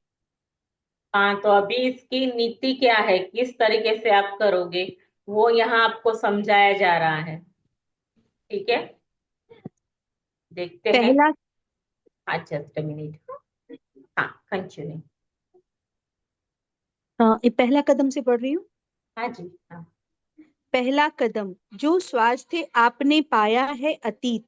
हाँ, तो अभी इसकी नीति क्या है, किस तरीके से आप करोगे, वो यहाँ आपको समझाया जा रहा है। ठीक है, देखते हैं। पहला हाँ, जस्ट मिनट। हाँ, कंटिन्यू। ये पहला कदम से पढ़ रही हूँ। हाँ जी, हाँ। पहला कदम, जो स्वास्थ्य आपने पाया है अतीत,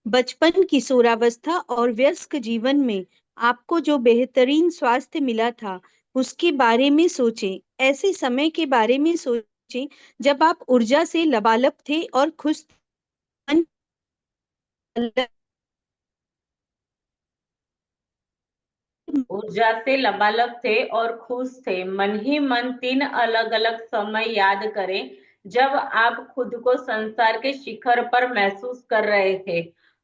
बचपन, किशोरावस्था और वयस्क जीवन में आपको जो बेहतरीन स्वास्थ्य मिला था, उसके बारे में सोचें। ऐसे समय के बारे में सोचें जब आप ऊर्जा से लबालब थे और खुश मन ऊर्जा से लबालब थे और खुश थे। मन ही मन 3 अलग अलग समय याद करें जब आप खुद को संसार के शिखर पर महसूस कर रहे थे।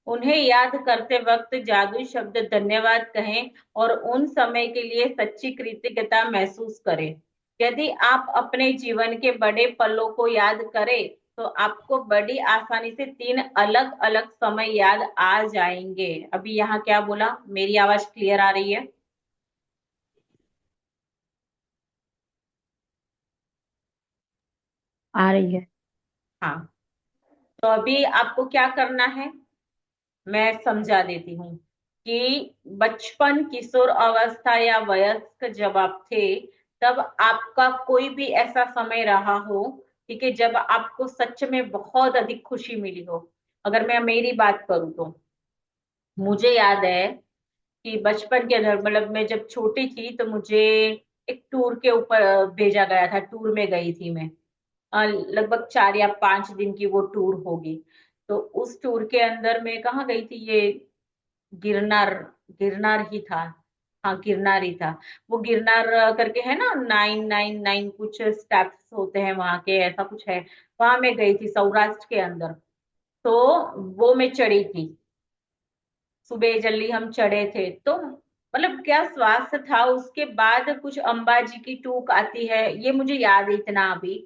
उन्हें याद करते वक्त जादुई शब्द धन्यवाद कहें और उन समय के लिए सच्ची कृतज्ञता महसूस करें। यदि आप अपने जीवन के बड़े पलों को याद करें तो आपको बड़ी आसानी से 3 अलग अलग समय याद आ जाएंगे। अभी यहाँ क्या बोला? मेरी आवाज क्लियर आ रही है? आ रही है। हाँ, तो अभी आपको क्या करना है मैं समझा देती हूँ कि बचपन, किशोर अवस्था या वयस्क जब आप थे, तब आपका कोई भी ऐसा समय रहा हो, ठीक है, जब आपको सच में बहुत अधिक खुशी मिली हो। अगर मैं मेरी बात करूँ तो मुझे याद है कि बचपन के अंदर, मतलब मैं जब छोटी थी तो मुझे एक टूर के ऊपर भेजा गया था। टूर में गई थी मैं, लगभग 4 या 5 दिन की वो टूर होगी। तो उस टूर के अंदर मैं कहाँ गई थी, ये गिरनार, गिरनार ही था। हाँ, गिरनार ही था। वो गिरनार करके है ना, 999 कुछ स्टेप्स होते हैं वहां के, ऐसा कुछ है। वहां मैं गई थी सौराष्ट्र के अंदर। तो वो मैं चढ़ी थी, सुबह जल्दी हम चढ़े थे। तो मतलब क्या स्वास्थ्य था। उसके बाद कुछ अंबाजी की टूक आती है, ये मुझे याद है इतना अभी।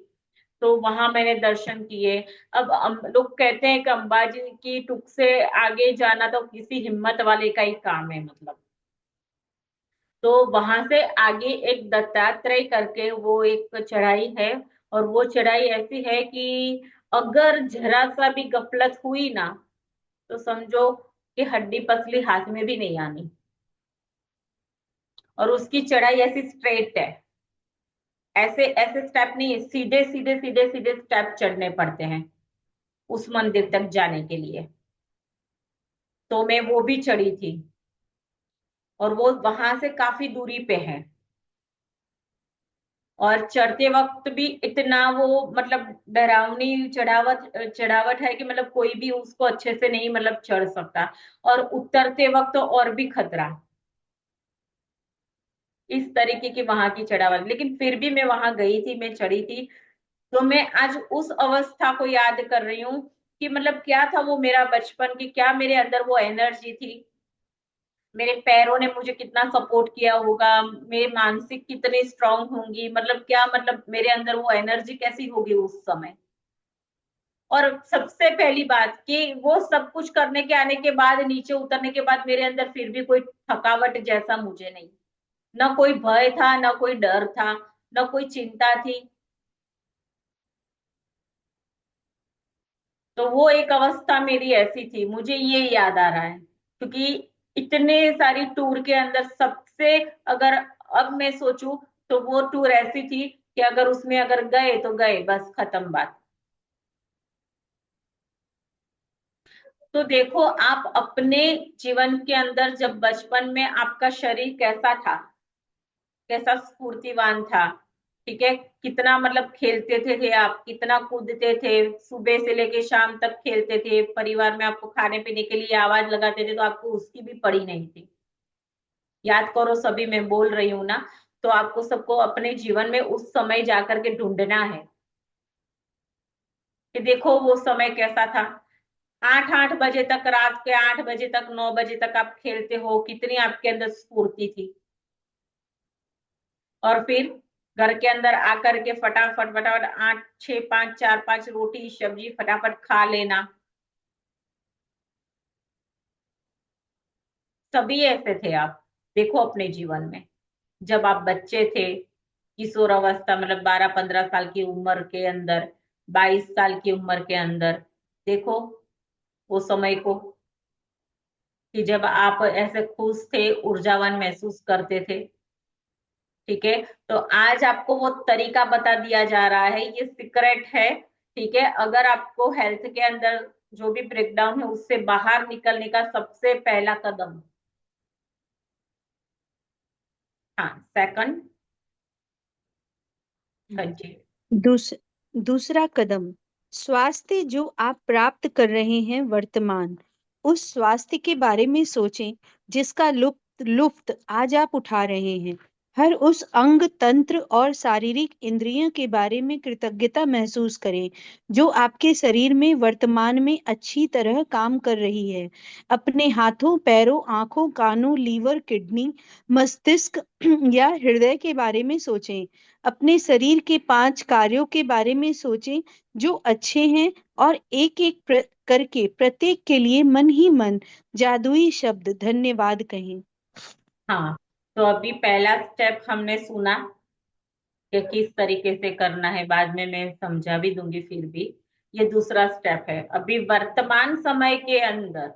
तो वहां मैंने दर्शन किए। अब लोग कहते हैं कि अंबाजी की टुक से आगे जाना तो किसी हिम्मत वाले का ही काम है, मतलब। तो वहां से आगे एक दत्तात्रेय करके वो एक चढ़ाई है। और वो चढ़ाई ऐसी है कि अगर जरा सा भी गफलत हुई ना, तो समझो कि हड्डी पसली हाथ में भी नहीं आनी। और उसकी चढ़ाई ऐसी स्ट्रेट है, ऐसे ऐसे स्टेप नहीं है, सीधे सीधे सीधे सीधे स्टेप चढ़ने पड़ते हैं उस मंदिर तक जाने के लिए। तो मैं वो भी चढ़ी थी, और वो वहां से काफी दूरी पे है। और चढ़ते वक्त भी इतना वो मतलब डरावनी चढ़ावट है कि मतलब कोई भी उसको अच्छे से नहीं मतलब चढ़ सकता। और उतरते वक्त तो और भी खतरा, इस तरीके की वहां की चढ़ावट। लेकिन फिर भी मैं वहां गई थी, मैं चढ़ी थी। तो मैं आज उस अवस्था को याद कर रही हूँ कि मतलब क्या था वो मेरा बचपन की, क्या मेरे अंदर वो एनर्जी थी, मेरे पैरों ने मुझे कितना सपोर्ट किया होगा, मेरे मानसिक कितने स्ट्रांग होंगी, मतलब क्या मतलब मेरे अंदर वो एनर्जी कैसी होगी उस समय। और सबसे पहली बात कि वो सब कुछ करने के आने के बाद, नीचे उतरने के बाद मेरे अंदर फिर भी कोई थकावट जैसा मुझे नहीं, ना कोई भय था, ना कोई डर था, ना कोई चिंता थी। तो वो एक अवस्था मेरी ऐसी थी, मुझे ये याद आ रहा है। क्योंकि इतने सारी टूर के अंदर सबसे, अगर अब मैं सोचूं तो वो टूर ऐसी थी कि अगर उसमें अगर गए तो गए, बस खत्म बात। तो देखो आप अपने जीवन के अंदर जब बचपन में आपका शरीर कैसा था, कैसा स्फूर्तिवान था, ठीक है, कितना मतलब खेलते थे आप, कितना कूदते थे, सुबह से लेके शाम तक खेलते थे, परिवार में आपको खाने पीने के लिए आवाज लगाते थे तो आपको उसकी भी पड़ी नहीं थी। याद करो, सभी मैं बोल रही हूँ ना। तो आपको सबको अपने जीवन में उस समय जाकर के ढूंढना है कि देखो वो समय कैसा था। 8 8 बजे तक, रात के 8 बजे तक, 9 बजे तक आप खेलते हो, कितनी आपके अंदर स्फूर्ति थी। और फिर घर के अंदर आकर के फटाफट फटाफट 8 6 5 4 5 रोटी सब्जी फटाफट खा लेना। सभी ऐसे थे आप, देखो अपने जीवन में, जब आप बच्चे थे, किशोर अवस्था मतलब 12 15 साल की उम्र के अंदर, 22 साल की उम्र के अंदर, देखो वो समय को, कि जब आप ऐसे खुश थे, ऊर्जावान महसूस करते थे। ठीक है, तो आज आपको वो तरीका बता दिया जा रहा है, ये सीक्रेट है। ठीक है, अगर आपको हेल्थ के अंदर जो भी ब्रेकडाउन है उससे बाहर निकलने का सबसे पहला कदम, हाँ सेकंड, कंटिन्यू। दूस, दूसरा कदम, स्वास्थ्य जो आप प्राप्त कर रहे हैं वर्तमान, उस स्वास्थ्य के बारे में सोचें जिसका लुप्त लुफ्त आज आप उठा रहे हैं। हर उस अंग तंत्र और शारीरिक इंद्रियों के बारे में कृतज्ञता महसूस करें जो आपके शरीर में वर्तमान में अच्छी तरह काम कर रही है। अपने हाथों, पैरों, आंखों, कानों, लीवर, किडनी, मस्तिष्क या हृदय के बारे में सोचें। अपने शरीर के 5 कार्यों के बारे में सोचें जो अच्छे हैं, और एक एक करके प्रत्येक के लिए मन ही मन जादुई शब्द धन्यवाद कहें। हाँ, तो अभी पहला स्टेप हमने सुना कि किस तरीके से करना है, बाद में मैं समझा भी दूंगी। फिर भी ये दूसरा स्टेप है। अभी वर्तमान समय के अंदर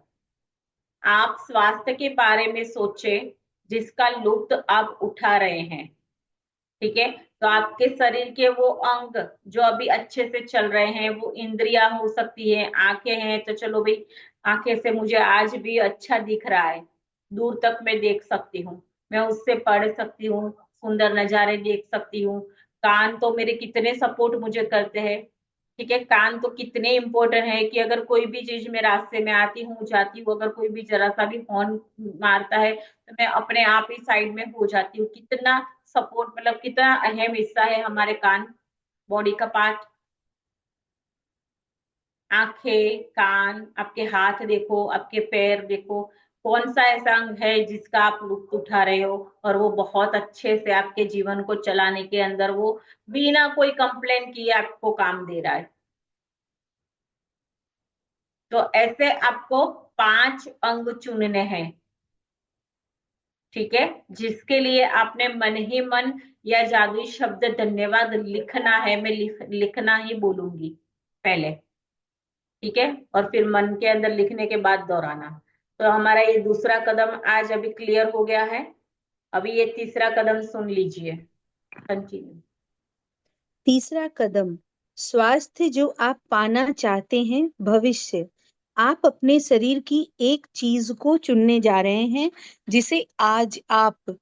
आप स्वास्थ्य के बारे में सोचें जिसका लुत्फ आप उठा रहे हैं। ठीक है, तो आपके शरीर के वो अंग जो अभी अच्छे से चल रहे हैं, वो इंद्रियां हो सकती है, आंखें हैं तो चलो भाई, आंखें से मुझे आज भी अच्छा दिख रहा है, दूर तक मैं देख सकती हूँ, मैं उससे पढ़ सकती हूँ, सुंदर नजारे देख सकती हूँ। कान तो मेरे कितने सपोर्ट मुझे करते हैं। ठीक है, कान तो कितने इंपॉर्टेंट है कि अगर कोई भी चीज मैं रास्ते में आती हूँ जाती हूँ, अगर कोई भी जरा सा भी हॉर्न मारता है तो मैं अपने आप ही साइड में हो जाती हूँ। कितना सपोर्ट, मतलब कितना अहम हिस्सा है हमारे कान, बॉडी का पार्ट। आंखें, कान, आपके हाथ देखो, आपके पैर देखो, कौन सा ऐसा अंग है जिसका आप लुत्फ उठा रहे हो और वो बहुत अच्छे से आपके जीवन को चलाने के अंदर वो बिना कोई कंप्लेन किए आपको काम दे रहा है। तो ऐसे आपको 5 अंग चुनने हैं। ठीक है, जिसके लिए आपने मन ही मन या जादुई शब्द धन्यवाद लिखना है। मैं लिखना ही बोलूंगी पहले। ठीक है, और फिर मन के अंदर लिखने के बाद दोहराना। तो हमारा ये दूसरा कदम आज अभी क्लियर हो गया है। अभी ये तीसरा कदम सुन लीजिए, कंटिन्यू। तीसरा कदम, स्वास्थ्य जो आप पाना चाहते हैं भविष्य। आप अपने शरीर की एक चीज को चुनने जा रहे हैं जिसे आज आप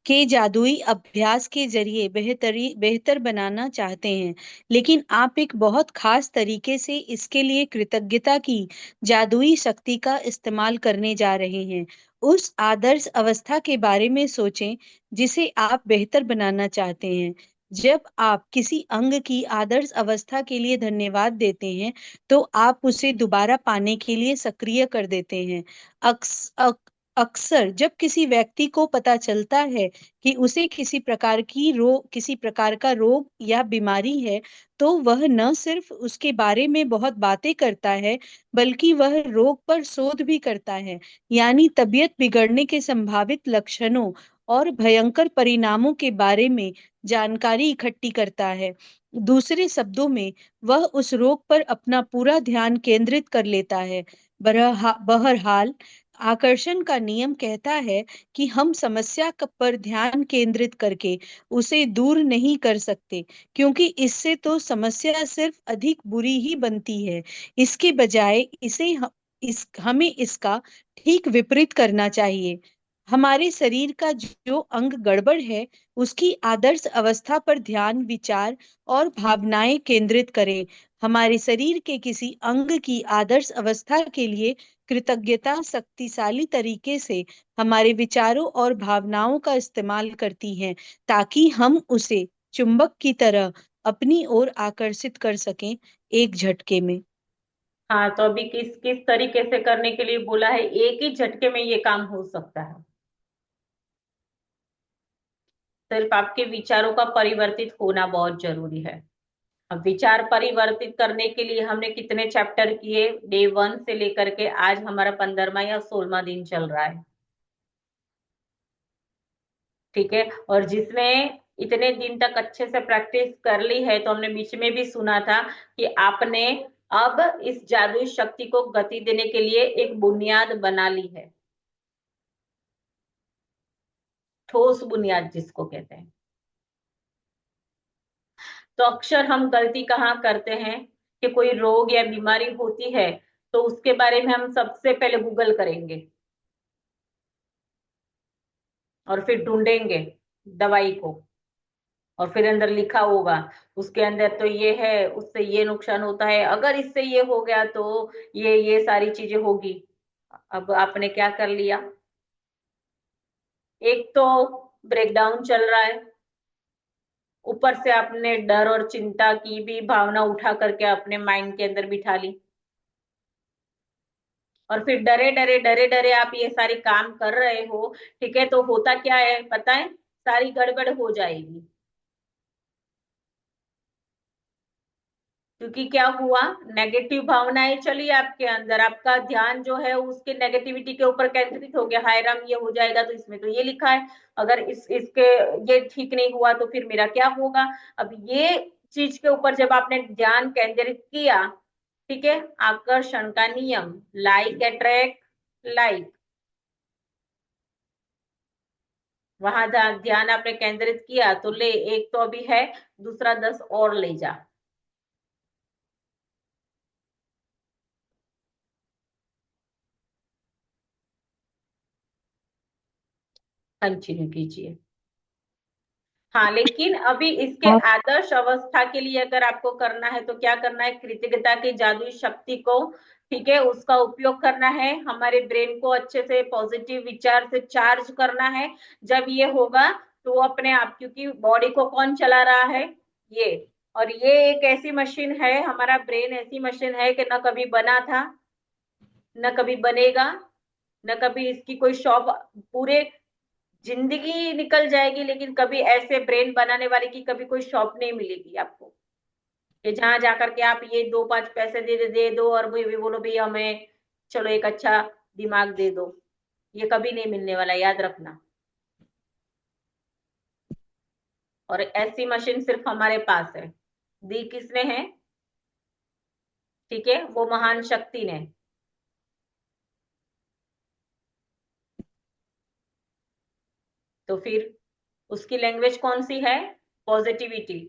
के जादुई अभ्यास के जरिए बेहतर बनाना चाहते हैं, लेकिन आप एक बहुत खास तरीके से इसके लिए कृतज्ञता की जादुई शक्ति का इस्तेमाल करने जा रहे हैं। उस आदर्श अवस्था के बारे में सोचें जिसे आप बेहतर बनाना चाहते हैं। जब आप किसी अंग की आदर्श अवस्था के लिए धन्यवाद देते हैं, तो आप उसे दोबारा पाने के लिए सक्रिय कर देते हैं। अक्स, अक, अक्सर जब किसी व्यक्ति को पता चलता है कि उसे किसी प्रकार का रोग या बीमारी है, तो वह न सिर्फ उसके बारे में बहुत बातें करता है, बल्कि वह रोग पर शोध भी करता है, यानी तबीयत बिगड़ने के संभावित लक्षणों और भयंकर परिणामों के बारे में जानकारी इकट्ठी करता है। दूसरे शब्दों में, वह उस रोग पर अपना पूरा ध्यान केंद्रित कर लेता है। बहरहाल, आकर्षण का नियम कहता है कि हम पर ध्यान केंद्रित करके उसे दूर नहीं कर सकते, क्योंकि इससे तो समस्या सिर्फ अधिक बुरी ही बनती है। इसके बजाय हमें इसका ठीक विपरीत करना चाहिए। हमारे शरीर का जो अंग गड़बड़ है, उसकी आदर्श अवस्था पर ध्यान, विचार और भावनाएं केंद्रित करें। हमारे शरीर के किसी अंग की आदर्श अवस्था के लिए कृतज्ञता शक्तिशाली तरीके से हमारे विचारों और भावनाओं का इस्तेमाल करती है, ताकि हम उसे चुंबक की तरह अपनी ओर आकर्षित कर सकें, एक झटके में। हाँ, तो अभी किस किस तरीके से करने के लिए बोला है? एक ही झटके में ये काम हो सकता है। सिर्फ आपके विचारों का परिवर्तित होना बहुत जरूरी है। अब विचार परिवर्तित करने के लिए हमने कितने चैप्टर किए? डे 1 से लेकर के आज हमारा 15वां या 16वां दिन चल रहा है। ठीक है, और जिसने इतने दिन तक अच्छे से प्रैक्टिस कर ली है, तो हमने बीच में भी सुना था कि आपने अब इस जादुई शक्ति को गति देने के लिए एक बुनियाद बना ली है, ठोस बुनियाद जिसको कहते हैं। तो अक्सर हम गलती कहाँ करते हैं कि कोई रोग या बीमारी होती है, तो उसके बारे में हम सबसे पहले गूगल करेंगे और फिर ढूंढेंगे दवाई को, और फिर अंदर लिखा होगा उसके अंदर तो ये है, उससे ये नुकसान होता है, अगर इससे ये हो गया तो ये सारी चीजें होगी। अब आपने क्या कर लिया? एक तो ब्रेकडाउन चल रहा है, ऊपर से आपने डर और चिंता की भी भावना उठा करके अपने माइंड के अंदर बिठा ली, और फिर डरे डरे डरे डरे आप ये सारी काम कर रहे हो। ठीक है, तो होता क्या है पता है? सारी गड़बड़ हो जाएगी। क्योंकि क्या हुआ? नेगेटिव भावनाएं चली आपके अंदर, आपका ध्यान जो है उसके नेगेटिविटी के ऊपर केंद्रित हो गया। हाय राम, ये हो जाएगा तो इसमें तो ये लिखा है, अगर इसके ये ठीक नहीं हुआ तो फिर मेरा क्या होगा? अब ये चीज के ऊपर जब आपने ध्यान केंद्रित किया, ठीक है, आकर्षण का नियम, लाइक अट्रैक्ट लाइक, वहां ध्यान आपने केंद्रित किया तो ले, एक तो अभी है, दूसरा 10 और ले जा। कंटिन्यू कीजिए। हाँ, लेकिन अभी इसके आप आदर्श अवस्था के लिए अगर आपको करना है तो क्या करना है? कृतज्ञता की जादुई शक्ति को, ठीक है, उसका उपयोग करना है, हमारे ब्रेन को अच्छे से पॉजिटिव विचार से चार्ज करना है। जब ये होगा तो वो अपने आप, क्योंकि बॉडी को कौन चला रहा है? ये। और ये एक ऐसी मशीन है, हमारा ब्रेन ऐसी मशीन है कि न कभी बना था, न कभी बनेगा, न कभी इसकी कोई शॉप, पूरे जिंदगी निकल जाएगी लेकिन कभी ऐसे ब्रेन बनाने वाले की कभी कोई शॉप नहीं मिलेगी आपको, कि जहां जाकर के आप ये 2-5 पैसे दे दो और भी बोलो भैया हमें चलो एक अच्छा दिमाग दे दो। ये कभी नहीं मिलने वाला, याद रखना। और ऐसी मशीन सिर्फ हमारे पास है। दी किसने है? ठीक है, वो महान शक्ति ने। तो फिर उसकी लैंग्वेज कौन सी है? पॉजिटिविटी।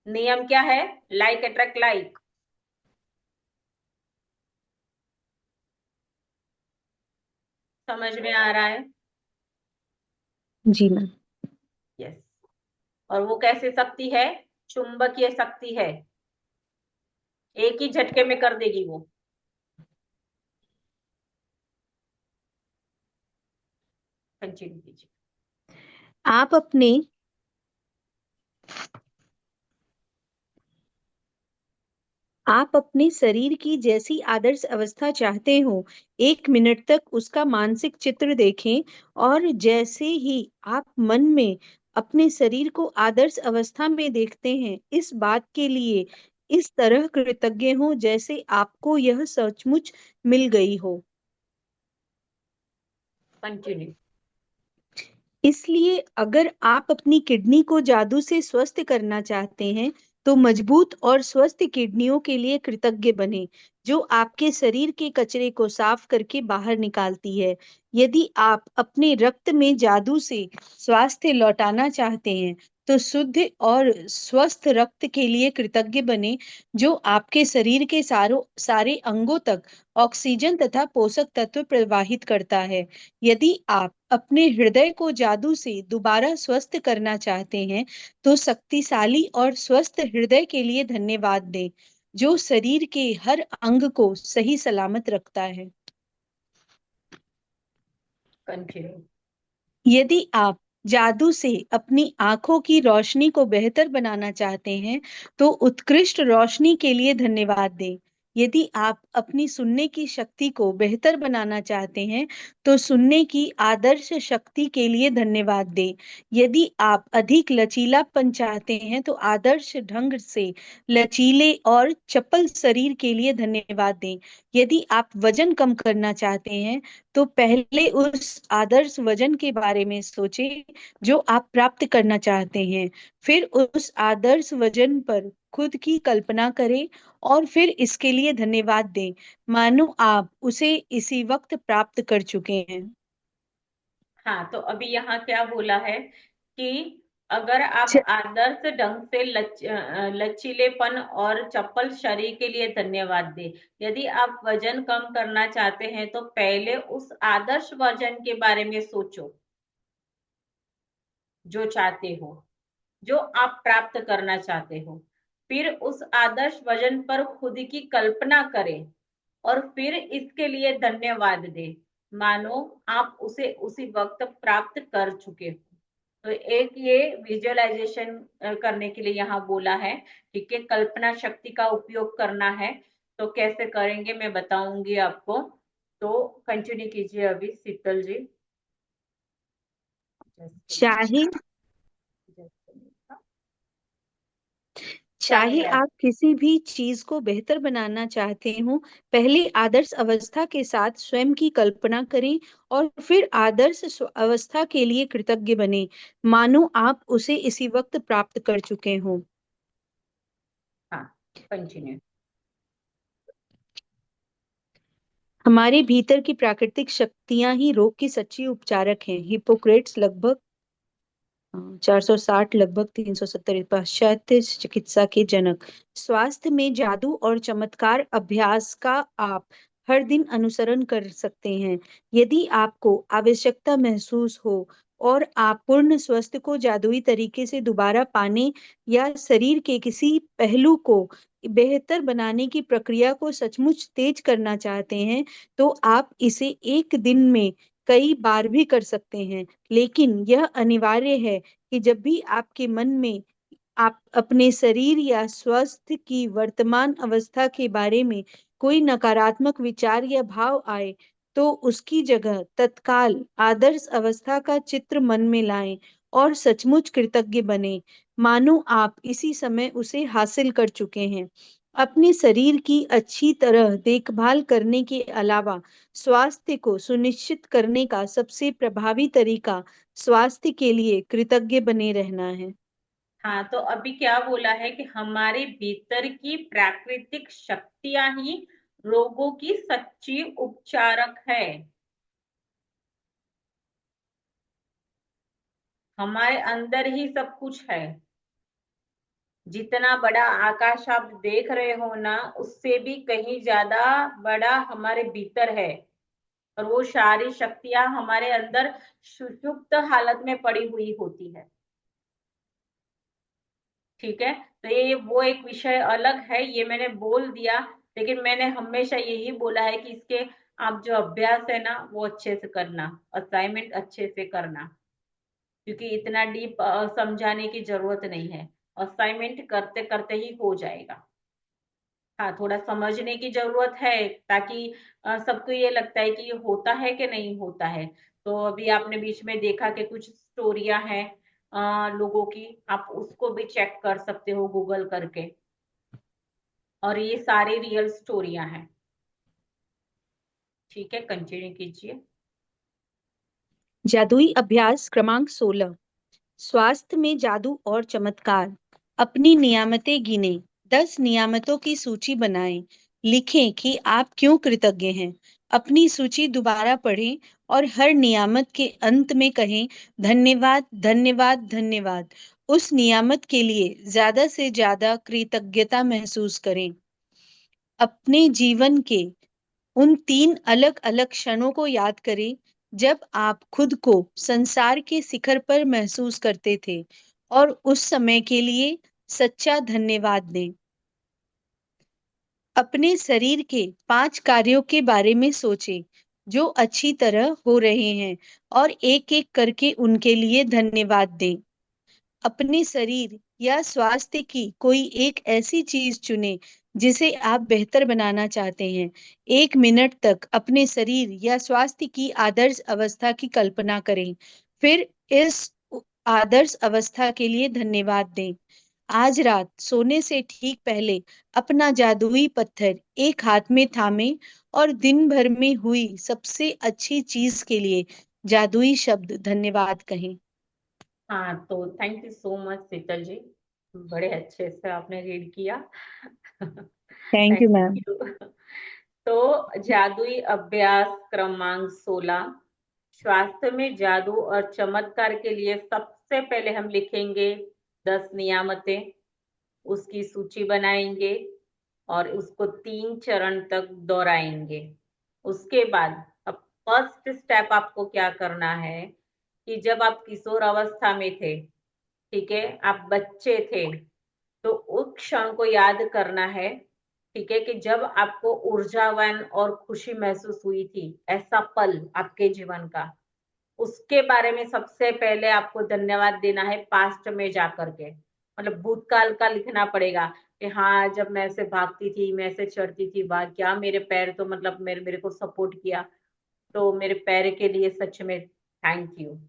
नियम क्या है? Like attract like. समझ में आ रहा है? जी मैम। और वो कैसे शक्ति है? चुंबकीय शक्ति है, एक ही झटके में कर देगी वो। कंटिन्यू कीजिए। आप अपने आप अपने शरीर की जैसी आदर्श अवस्था चाहते हो, 1 मिनट तक उसका मानसिक चित्र देखें, और जैसे ही आप मन में अपने शरीर को आदर्श अवस्था में देखते हैं, इस बात के लिए इस तरह कृतज्ञ हो जैसे आपको यह सचमुच मिल गई हो। कंटिन्यू। इसलिए अगर आप अपनी किडनी को जादू से स्वस्थ करना चाहते हैं, तो मजबूत और स्वस्थ किडनियों के लिए कृतज्ञ बने, जो आपके शरीर के कचरे को साफ करके बाहर निकालती है। यदि आप अपने रक्त में जादू से स्वास्थ्य लौटाना चाहते हैं, तो शुद्ध और स्वस्थ रक्त के लिए कृतज्ञ बने, जो आपके शरीर के सारे अंगों तक ऑक्सीजन तथा पोषक तत्व प्रवाहित करता है। यदि आप अपने हृदय को जादू से दोबारा स्वस्थ करना चाहते हैं, तो शक्तिशाली और स्वस्थ हृदय के लिए धन्यवाद दें, जो शरीर के हर अंग को सही सलामत रखता है। कंटिन्यू। यदि आप जादू से अपनी आंखों की रोशनी को बेहतर बनाना चाहते हैं, तो उत्कृष्ट रोशनी के लिए धन्यवाद दें। यदि आप अपनी सुनने की शक्ति को बेहतर बनाना चाहते हैं, तो सुनने की आदर्श शक्ति के लिए धन्यवाद दें। यदि आप अधिक लचीलापन चाहते हैं, तो आदर्श ढंग से लचीले और चपल शरीर के लिए धन्यवाद दें। यदि आप वजन कम करना चाहते हैं, तो पहले उस आदर्श वजन के बारे में सोचें जो आप प्राप्त करना चाहते हैं। फिर उस आदर्श वजन पर खुद की कल्पना करें और फिर इसके लिए धन्यवाद दें, मानो आप उसे इसी वक्त प्राप्त कर चुके हैं। हाँ, तो अभी यहाँ क्या बोला है कि अगर आप च- आदर्श ढंग से लचीलेपन और चपल शरीर के लिए धन्यवाद दें। यदि आप वजन कम करना चाहते हैं, तो पहले उस आदर्श वजन के बारे में सोचो जो चाहते हो, जो आप प्राप्त करना चाहते हो। फिर उस आदर्श वजन पर खुद की कल्पना करें और फिर इसके लिए धन्यवाद दें, मानो आप उसे उसी वक्त प्राप्त कर चुके हो। तो एक ये विजुअलाइजेशन करने के लिए यहाँ बोला है। ठीक है, कल्पना शक्ति का उपयोग करना है, तो कैसे करेंगे मैं बताऊंगी आपको। तो कंटिन्यू कीजिए अभी शीतल जी। चाहे चाहे चाहे आप किसी भी चीज को बेहतर बनाना चाहते हो, पहले आदर्श अवस्था के साथ स्वयं की कल्पना करें और फिर आदर्श अवस्था के लिए कृतज्ञ बने, मानो आप उसे इसी वक्त प्राप्त कर चुके हो। हाँ, कंटिन्यू। हमारे भीतर की प्राकृतिक शक्तियां ही रोग की सच्ची उपचारक हैं। हिप्पोक्रेट्स लगभग 460 लगभग 370 पाश्चात्य चिकित्सा के जनक। स्वास्थ्य में जादू और चमत्कार अभ्यास का आप हर दिन अनुसरण कर सकते हैं। यदि आपको आवश्यकता महसूस हो और आप पूर्ण स्वास्थ्य को जादुई तरीके से दोबारा पाने या शरीर के किसी पहलू को बेहतर बनाने की प्रक्रिया को सचमुच तेज करना चाहते हैं, तो आप इसे एक दिन में कई बार भी कर सकते हैं। लेकिन यह अनिवार्य है कि जब भी आपके मन में आप अपने शरीर या स्वास्थ्य की वर्तमान अवस्था के बारे में कोई नकारात्मक विचार या भाव आए, तो उसकी जगह तत्काल आदर्श अवस्था का चित्र मन में लाएं और सचमुच कृतज्ञ बने, मानो आप इसी समय उसे हासिल कर चुके हैं। अपने शरीर की अच्छी तरह देखभाल करने के अलावा स्वास्थ्य को सुनिश्चित करने का सबसे प्रभावी तरीका स्वास्थ्य के लिए कृतज्ञ बने रहना है। हाँ, तो अभी क्या बोला है कि हमारे भीतर की प्राकृतिक शक्तियां ही रोगों की सच्ची उपचारक है। हमारे अंदर ही सब कुछ है। जितना बड़ा आकाश आप देख रहे हो ना, उससे भी कहीं ज्यादा बड़ा हमारे भीतर है। और वो सारी शक्तियां हमारे अंदर सुषुप्त हालत में पड़ी हुई होती है। ठीक है। तो ये वो एक विषय अलग है, ये मैंने बोल दिया। लेकिन मैंने हमेशा यही बोला है कि इसके आप जो अभ्यास है ना वो अच्छे से करना, असाइनमेंट अच्छे से करना, क्योंकि इतना डीप समझाने की जरूरत नहीं है। असाइनमेंट करते करते ही हो जाएगा। हाँ, थोड़ा समझने की जरूरत है, ताकि सबको ये लगता है कि ये होता है कि नहीं होता है। तो अभी आपने बीच में देखा कि कुछ स्टोरियां हैं लोगों की, आप उसको भी चेक कर सकते हो गूगल करके। और ये सारी रियल स्टोरियां हैं। ठीक है, कंटिन्यू कीजिए। जादुई अभ्यास क्रमांक 16। स्वास्थ्य में जादू और चमत्कार। अपनी नियामतें गिने। 10 नियामतों की सूची बनाएं। लिखें कि आप क्यों कृतज्ञ हैं। अपनी सूची दोबारा पढ़ें और हर नियामत के अंत में कहें, धन्यवाद, धन्यवाद, धन्यवाद। उस नियामत के लिए ज्यादा से ज्यादा कृतज्ञता महसूस करें। अपने जीवन के उन 3 अलग-अलग क्षणों को याद करें जब आप खुद को संसार के शिखर पर महसूस करते थे और उस समय के लिए सच्चा धन्यवाद दें। अपने शरीर के 5 कार्यों के बारे में सोचें जो अच्छी तरह हो रहे हैं और एक-एक करके उनके लिए धन्यवाद दें। अपने शरीर या स्वास्थ्य की कोई एक ऐसी चीज चुनें जिसे आप बेहतर बनाना चाहते हैं। 1 मिनट तक अपने शरीर या स्वास्थ्य की आदर्श अवस्था की कल्पना करें। फिर इस आदर्श अवस्था के लिए धन्यवाद दें। आज रात सोने से ठीक पहले अपना जादुई पत्थर एक हाथ में थामें और दिन भर में हुई सबसे अच्छी चीज के लिए जादुई शब्द धन्यवाद कहें। हाँ, तो थैंक यू सो मच शीतल जी, बड़े अच्छे से आपने रीड किया। Thank you thank ma'am. You. तो जादुई अभ्यास क्रमांक 16। स्वास्थ्य में जादू और चमत्कार के लिए सबसे पहले हम लिखेंगे 10 नियामतें, उसकी सूची बनाएंगे और उसको 3 चरण तक दोहराएंगे। उसके बाद अब फर्स्ट स्टेप आपको क्या करना है कि जब आप किशोर अवस्था में थे, ठीक है, आप बच्चे थे, तो उस क्षण को याद करना है। ठीक है, कि जब आपको ऊर्जावान और खुशी महसूस हुई थी, ऐसा पल आपके जीवन का, उसके बारे में सबसे पहले आपको धन्यवाद देना है पास्ट में जाकर के। मतलब भूतकाल का लिखना पड़ेगा कि हाँ, जब मैं ऐसे भागती थी, मैं ऐसे चढ़ती थी, वाह क्या मेरे पैर तो मतलब मेरे मेरे को सपोर्ट किया, तो मेरे पैर के लिए सच में थैंक यू।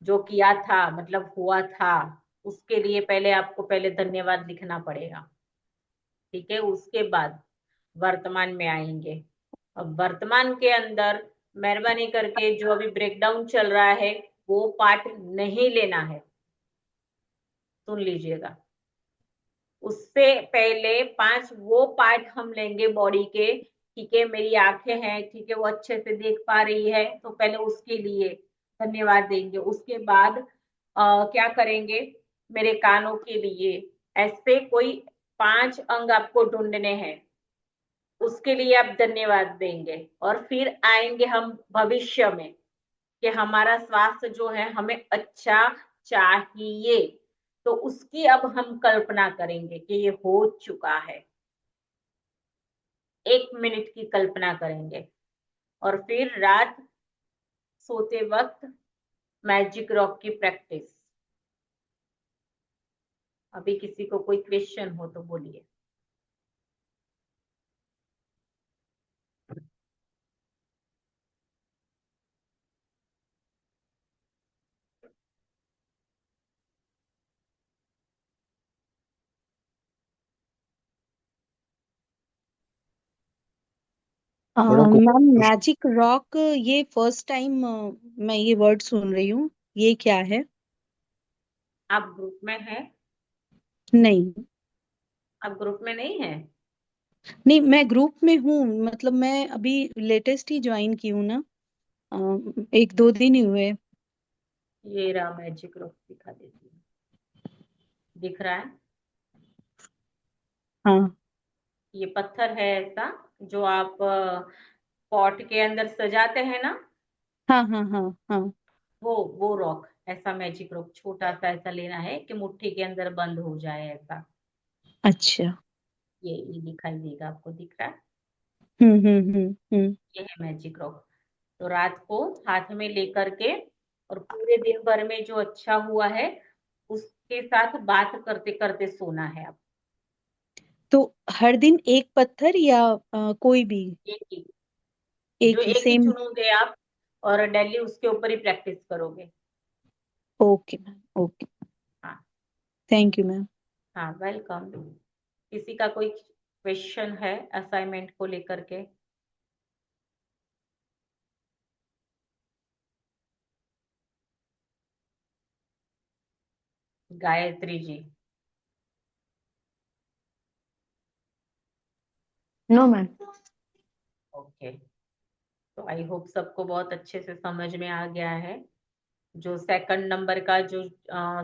जो किया था मतलब हुआ था, उसके लिए पहले आपको पहले धन्यवाद लिखना पड़ेगा। ठीक है, उसके बाद वर्तमान में आएंगे। अब वर्तमान के अंदर मेहरबानी करके जो अभी ब्रेकडाउन चल रहा है वो पार्ट नहीं लेना है, सुन लीजिएगा। उससे पहले 5 वो पार्ट हम लेंगे बॉडी के। ठीक है, मेरी आंखें हैं, ठीक है, वो अच्छे से देख पा रही है, तो पहले उसके लिए धन्यवाद देंगे। उसके बाद क्या करेंगे, मेरे कानों के लिए। ऐसे कोई 5 अंग आपको ढूंढने हैं, उसके लिए आप धन्यवाद देंगे। और फिर आएंगे हम भविष्य में कि हमारा स्वास्थ्य जो है हमें अच्छा चाहिए, तो उसकी अब हम कल्पना करेंगे कि ये हो चुका है। 1 मिनट की कल्पना करेंगे। और फिर रात सोते वक्त मैजिक रॉक की प्रैक्टिस। अभी किसी को कोई क्वेश्चन हो तो बोलिए। मैडम मैम मैजिक रॉक, ये फर्स्ट टाइम मैं ये वर्ड सुन रही हूँ। ये क्या है? आप ग्रुप में हैं? नहीं। आप ग्रुप में नहीं है? नहीं, मैं ग्रुप में हूँ, मतलब मैं अभी लेटेस्ट ही ज्वाइन की हूँ ना। 1-2 दिन ही हुए। ये रहा मैजिक रॉक, दिखा देती हूँ। दिख रहा है? हाँ ये पत्थर है ऐसा जो आप पॉट के अंदर सजाते हैं ना, हाँ हाँ हाँ हाँ। वो रॉक ऐसा मैजिक रोप छोटा सा ऐसा लेना है कि मुट्ठी के अंदर बंद हो जाए ऐसा। अच्छा। ये दिखाई देगा आपको, दिख रहा है? हम्म। ये है मैजिक रॉक। तो रात को हाथ में लेकर के और पूरे दिन भर में जो अच्छा हुआ है उसके साथ बात करते करते सोना है आप। तो हर दिन एक पत्थर या कोई भी? एक ही, जो एक ही एक ही सेम? चुनोगे आप और डेली उसके ऊपर ही प्रैक्टिस करोगे। Okay ma'am, okay. हाँ। Thank you ma'am. हाँ, वेलकम। किसी का कोई क्वेश्चन है असाइनमेंट को लेकर के? Gayatri ji. No ma'am. Okay. तो आई होप सबको बहुत अच्छे से समझ में आ गया है। जो सेकंड नंबर का जो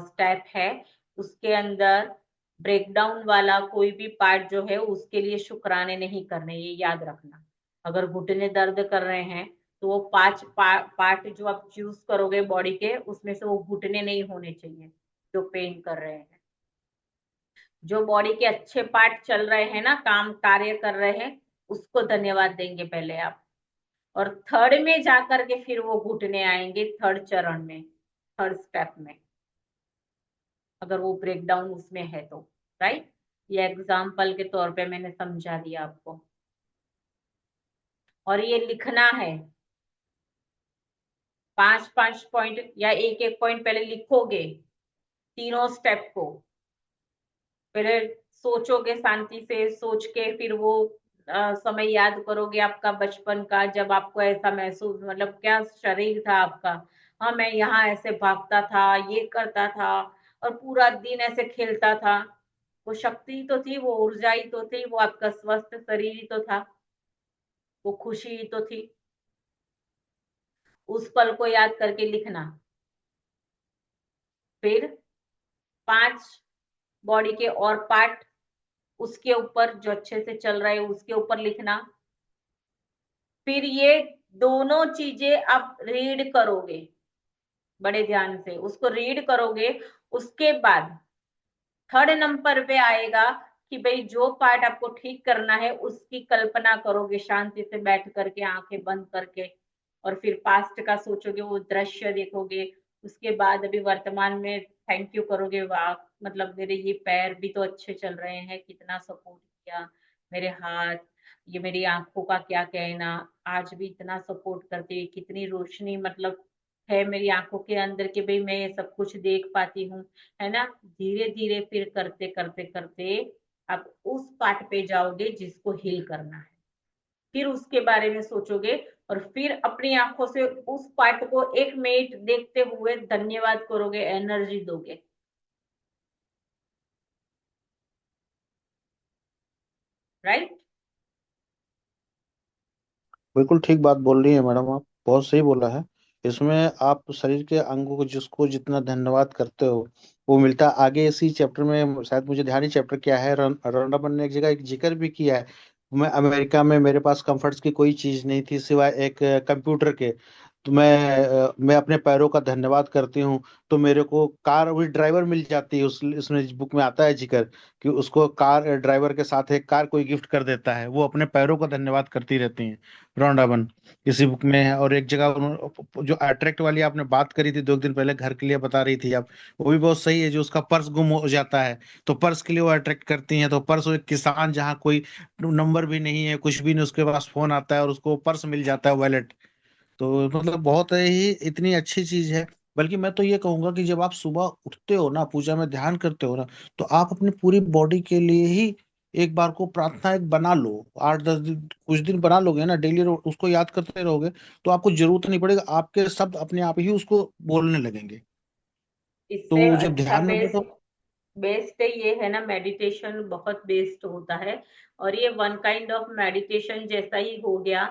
स्टेप है उसके अंदर ब्रेकडाउन वाला कोई भी पार्ट जो है उसके लिए शुक्राने नहीं करने, ये याद रखना। अगर घुटने दर्द कर रहे हैं तो वो पांच पार्ट जो आप चूज करोगे बॉडी के उसमें से वो घुटने नहीं होने चाहिए जो पेन कर रहे हैं। जो बॉडी के अच्छे पार्ट चल रहे हैं ना, काम कार्य कर रहे हैं, उसको धन्यवाद देंगे पहले आप। और थर्ड में जाकर के फिर वो घुटने आएंगे, थर्ड चरण में, थर्ड स्टेप में, अगर वो ब्रेकडाउन उसमें है तो। राइट? ये एग्जाम्पल के तौर पे मैंने समझा दिया आपको। और ये लिखना है, 5-5 पॉइंट या एक एक पॉइंट पहले लिखोगे तीनों स्टेप को। पहले सोचोगे, शांति से सोच के फिर वो समय याद करोगे आपका बचपन का, जब आपको ऐसा महसूस, मतलब क्या शरीर था आपका। हाँ, मैं यहाँ ऐसे भागता था, ये करता था और पूरा दिन ऐसे खेलता था। वो शक्ति तो थी, वो ऊर्जा ही तो थी, वो आपका स्वस्थ शरीर ही तो था, वो खुशी ही तो थी। उस पल को याद करके लिखना। फिर 5 बॉडी के और पार्ट, उसके ऊपर जो अच्छे से चल रहे हैं उसके ऊपर लिखना। फिर ये दोनों चीजें आप रीड करोगे, बड़े ध्यान से उसको रीड करोगे। उसके बाद थर्ड नंबर पे आएगा कि भाई जो पार्ट आपको ठीक करना है उसकी कल्पना करोगे शांति से बैठ करके, आंखें बंद करके। और फिर पास्ट का सोचोगे, वो दृश्य देखोगे। उसके बाद अभी वर्तमान में थैंक यू करोगे, वाह, मतलब मेरे ये पैर भी तो अच्छे चल रहे हैं, कितना सपोर्ट किया। मेरे हाथ, ये मेरी आंखों का क्या कहना, आज भी इतना सपोर्ट करती है, कितनी रोशनी मतलब है मेरी आंखों के अंदर कि भाई मैं ये सब कुछ देख पाती हूँ, है ना। धीरे धीरे फिर करते करते करते आप उस पार्ट पे जाओगे जिसको हील करना है। फिर उसके बारे में सोचोगे और फिर अपनी आंखों से उस पार्ट को 1 मिनट देखते हुए धन्यवाद करोगे, एनर्जी दोगे। राइट? बिल्कुल ठीक बात बोल रही है मैडम, आप बहुत सही बोला है। इसमें आप शरीर के अंगों को जिसको जितना धन्यवाद करते हो वो मिलता है। आगे इसी चैप्टर में, शायद मुझे ध्यान ही चैप्टर क्या है, रंडापन ने एक जगह एक जिक्र भी किया है। मैं अमेरिका में, मेरे पास कंफर्ट्स की कोई चीज नहीं थी सिवाय एक कंप्यूटर के। तो मैं अपने पैरों का धन्यवाद करती हूँ। तो मेरे को कार भी ड्राइवर मिल जाती है। उस इसमें बुक में आता है जिक्र कि उसको कार ड्राइवर के साथ एक कार कोई गिफ्ट कर देता है, वो अपने पैरों का धन्यवाद करती रहती हैं। रौंडावन इसी बुक में है। और एक जगह जो अट्रैक्ट वाली आपने बात करी थी 2 दिन पहले, घर के लिए बता रही थी आप, वो भी बहुत सही है। जो उसका पर्स गुम हो जाता है तो पर्स के लिए वो अट्रैक्ट करती हैं। तो पर्स, वो एक किसान जहाँ कोई नंबर भी नहीं है, कुछ भी नहीं, उसके पास फोन आता है और उसको पर्स मिल जाता है, वॉलेट। तो मतलब बहुत ही इतनी अच्छी चीज है। बल्कि मैं तो ये कहूंगा कि जब आप सुबह उठते हो ना, पूजा में ध्यान करते हो ना, तो आप अपनी पूरी बॉडी के लिए ही एक बार को प्रार्थना एक बना लो। 8-10 दिन, कुछ दिन बना लोगे ना, डेली उसको याद करते रहोगे, तो आपको जरूरत नहीं पड़ेगा, आपके शब्द अपने आप ही उसको बोलने लगेंगे। इससे तो जब अच्छा ध्यान में बेस्ट, बैठो। बेस्ट ये है ना, मेडिटेशन बहुत बेस्ट होता है। और ये वन काइंड ऑफ मेडिटेशन जैसा ही हो गया,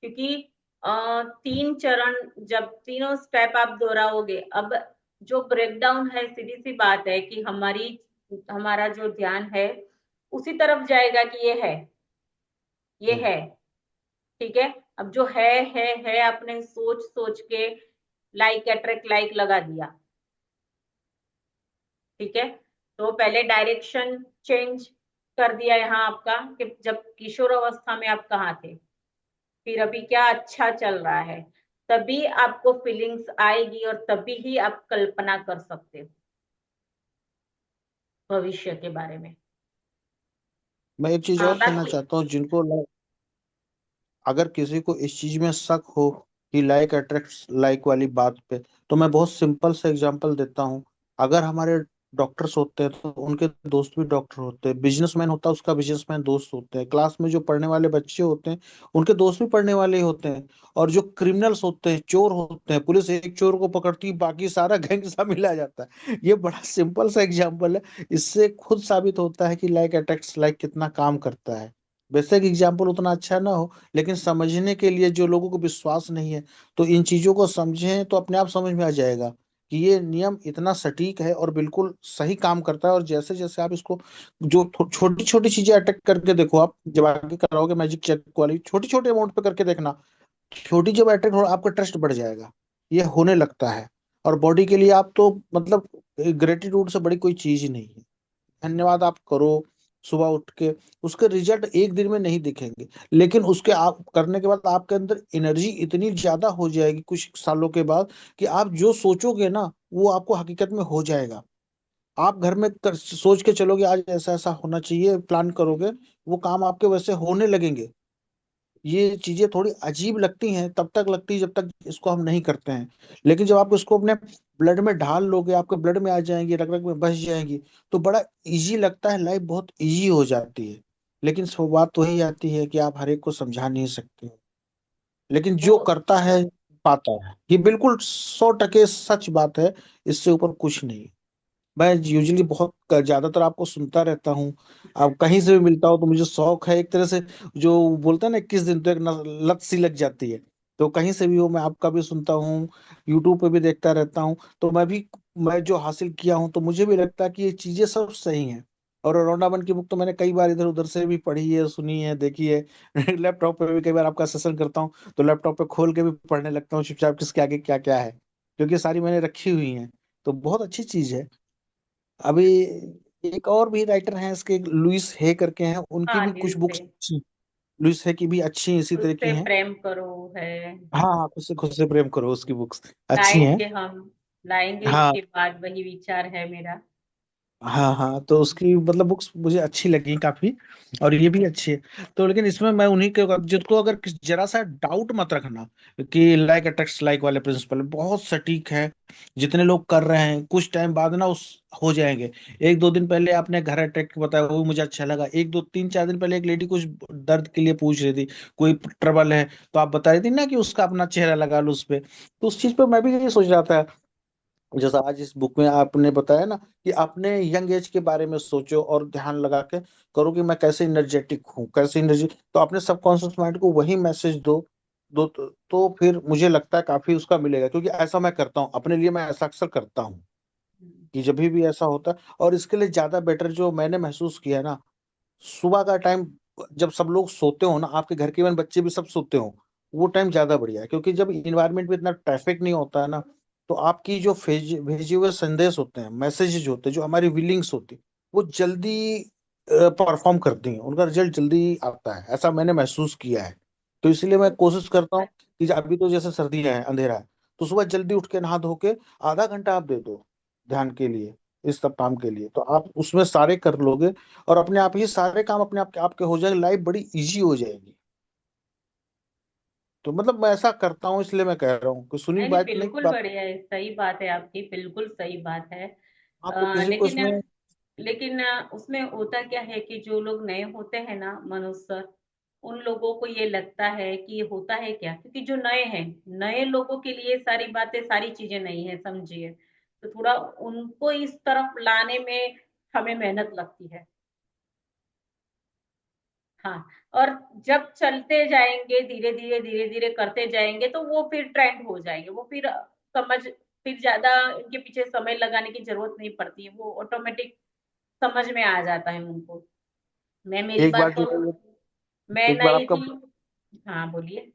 क्योंकि 3 चरण, जब तीनों स्टेप आप दोहराओगे, अब जो ब्रेकडाउन है, सीधी सी बात है कि हमारा जो ध्यान है उसी तरफ जाएगा कि ये है, ये हम्म। है। ठीक है। अब जो है आपने सोच सोच के लाइक अट्रैक्ट लाइक लगा दिया। ठीक है। तो पहले डायरेक्शन चेंज कर दिया यहाँ आपका, कि जब किशोर अवस्था में आप कहाँ थे, फिर अभी क्या अच्छा चल रहा है, तभी आपको फीलिंग्स आएगी और तभी ही आप कल्पना कर सकते हो भविष्य के बारे में। मैं एक चीज हाँ और कहना बाकी। चाहता हूँ, अगर किसी को इस चीज में शक हो कि लाइक अट्रैक्ट्स लाइक वाली बात पे, तो मैं बहुत सिंपल सा एग्जांपल देता हूँ। अगर हमारे डॉक्टर्स होते हैं तो उनके दोस्त भी डॉक्टर होते हैं, बिजनेसमैन होता है उसका बिजनेसमैन दोस्त होते हैं, क्लास में जो पढ़ने वाले बच्चे होते हैं उनके दोस्त भी पढ़ने वाले ही होते हैं। और जो क्रिमिनल्स होते हैं, चोर होते हैं, पुलिस एक चोर को पकड़ती है, बाकी सारा गैंग शामिल आ जाता है। ये बड़ा सिंपल सा एग्जांपल है, इससे खुद साबित होता है कि लाइक अट्रैक्ट्स लाइक कितना काम करता है। बेसिक एग्जाम्पल उतना अच्छा ना हो, लेकिन समझने के लिए जो लोगों को विश्वास नहीं है, तो इन चीजों को समझें तो अपने आप समझ में आ जाएगा कि ये नियम इतना सटीक है और बिल्कुल सही काम करता है। और जैसे जैसे आप इसको जो छोटी छोटी चीजें अटैक करके देखो, आप जब आगे कराओगे मैजिक चेक वाली छोटी छोटी अमाउंट पे करके देखना, छोटी जब अटैक हो आपका ट्रस्ट बढ़ जाएगा। ये होने लगता है। और बॉडी के लिए आप तो मतलब ग्रेटिट्यूड से बड़ी कोई चीज ही नहीं है। धन्यवाद आप करो सुबह उठ के, उसके रिजल्ट एक दिन में नहीं दिखेंगे, लेकिन उसके आप करने के बाद आपके अंदर एनर्जी इतनी ज्यादा हो जाएगी कुछ सालों के बाद कि आप जो सोचोगे ना वो आपको हकीकत में हो जाएगा। आप घर में सोच के चलोगे आज ऐसा ऐसा होना चाहिए, प्लान करोगे, वो काम आपके वैसे होने लगेंगे। ये चीजें थोड़ी अजीब लगती हैं तब तक लगती है जब तक इसको हम नहीं करते हैं, लेकिन जब आप इसको अपने ब्लड में ढाल लोगे, आपके ब्लड में आ जाएंगी, रग रग में बस जाएंगी, तो बड़ा इजी लगता है, लाइफ बहुत इजी हो जाती है। लेकिन वो बात तो वही आती है कि आप हर एक को समझा नहीं सकते, लेकिन वो जो करता है पाता है। ये बिल्कुल 100% सच बात है, इससे ऊपर कुछ नहीं। मैं यूजुअली बहुत ज्यादातर आपको सुनता रहता हूँ, अब कहीं से भी मिलता हूँ तो मुझे शौक है एक तरह से, जो बोलते हैं ना 21 दिन तो एक लत सी लग जाती है। तो कहीं से भी हो मैं आपका भी सुनता हूँ, यूट्यूब पे भी देखता रहता हूँ, तो मैं जो हासिल किया हूँ तो मुझे भी लगता है कि ये चीजें सब सही हैं। और रौंडावन की बुक तो मैंने कई बार इधर उधर से भी पढ़ी है, सुनी है, देखी है। लैपटॉप पे भी कई बार आपका सेशन करता हूँ तो लैपटॉप पे खोल के भी पढ़ने लगता हूँ चुपचाप, किसके आगे क्या क्या है, क्योंकि सारी मैंने रखी हुई हैं। तो बहुत अच्छी चीज है। अभी एक और भी राइटर हैं इसके, लुइस हे करके हैं, उनकी हाँ भी कुछ न्यूज बुक्स है। अच्छी, लुइस हे की भी अच्छी इसी तरह उससे की हैं। प्रेम करो है। हाँ हाँ, खुद से प्रेम करो, उसकी बुक्स अच्छी हैं। लाएंगे हम, लाएंगे हाँ इसके बाद, वही विचार है मेरा। हाँ हाँ, तो उसकी मतलब बुक्स मुझे अच्छी लगी काफी, और ये भी अच्छी है। तो लेकिन इसमें मैं उन्हीं के, जिसको अगर जरा सा डाउट मत रखना कि लाइक अट्रैक्ट्स लाइक वाले प्रिंसिपल बहुत सटीक है, जितने लोग कर रहे हैं कुछ टाइम बाद ना उस हो जाएंगे। एक दो दिन पहले आपने घर अटैक बताया, वो भी मुझे अच्छा लगा। एक दो तीन चार दिन पहले एक लेडी कुछ दर्द के लिए पूछ रही थी, कोई ट्रबल है, तो आप बता रही थी ना कि उसका अपना चेहरा लगा लो उस पे। तो उस चीज पे मैं भी यही सोच रहा था, जैसा आज इस बुक में आपने बताया ना कि अपने यंग एज के बारे में सोचो और ध्यान लगा के करो कि मैं कैसे इनर्जेटिक हूँ, कैसे एनर्जी, तो अपने सबकॉन्शियस माइंड को वही मैसेज दो तो फिर मुझे लगता है काफी उसका मिलेगा, क्योंकि ऐसा मैं करता हूँ अपने लिए, मैं ऐसा अक्सर करता हूँ कि जब भी ऐसा होता है। और इसके लिए ज्यादा बेटर जो मैंने महसूस किया है ना, सुबह का टाइम, जब सब लोग सोते हो ना, आपके घर के इवन बच्चे भी सब सोते हो, वो टाइम ज्यादा बढ़िया है, क्योंकि जब इन्वायरमेंट में इतना ट्रैफिक नहीं होता है ना, तो आपकी जो भेजे हुए संदेश होते हैं, मैसेजेस होते हैं, जो हमारी विलिंग्स होती है, वो जल्दी परफॉर्म करती हैं, उनका रिजल्ट जल्दी आता है, ऐसा मैंने महसूस किया है। तो इसलिए मैं कोशिश करता हूँ कि अभी तो जैसे सर्दियां हैं, अंधेरा है, तो सुबह जल्दी उठ के नहा धो के आधा घंटा आप दे दो ध्यान के लिए, इस सब काम के लिए, तो आप उसमें सारे कर लोगे और अपने आप ही सारे काम अपने आप आपके हो जाएंगे, लाइफ बड़ी इजी हो जाएगी। तो मतलब मैं ऐसा करता हूँ, इसलिए मैं कह रहा हूँ कि सुनी नहीं नहीं, बात नहीं बिल्कुल बात। बढ़िया है, सही बात है आपकी, बिल्कुल सही बात है। हाँ तो किसी को लेकिन इसमें, उसमें होता क्या है कि जो लोग नए होते हैं ना मनोज सर, उन लोगों को ये लगता है कि ये होता है क्या, क्योंकि जो नए हैं, नए लोगों के लिए सारी बातें, सारी चीजें नहीं है, समझिए। तो थोड़ा उनको इस तरफ लाने में हमें मेहनत लगती है। हाँ। और जब चलते जाएंगे, धीरे धीरे करते जाएंगे, तो वो फिर ट्रेंड हो जाएंगे, वो फिर फिर ज्यादा इनके पीछे समय लगाने की जरूरत नहीं पड़ती है, वो ऑटोमेटिक समझ में आ जाता है उनको। मैं मेरी एक बार बात की करूँ, मैं एक बार नई आपका थी। हाँ बोलिए।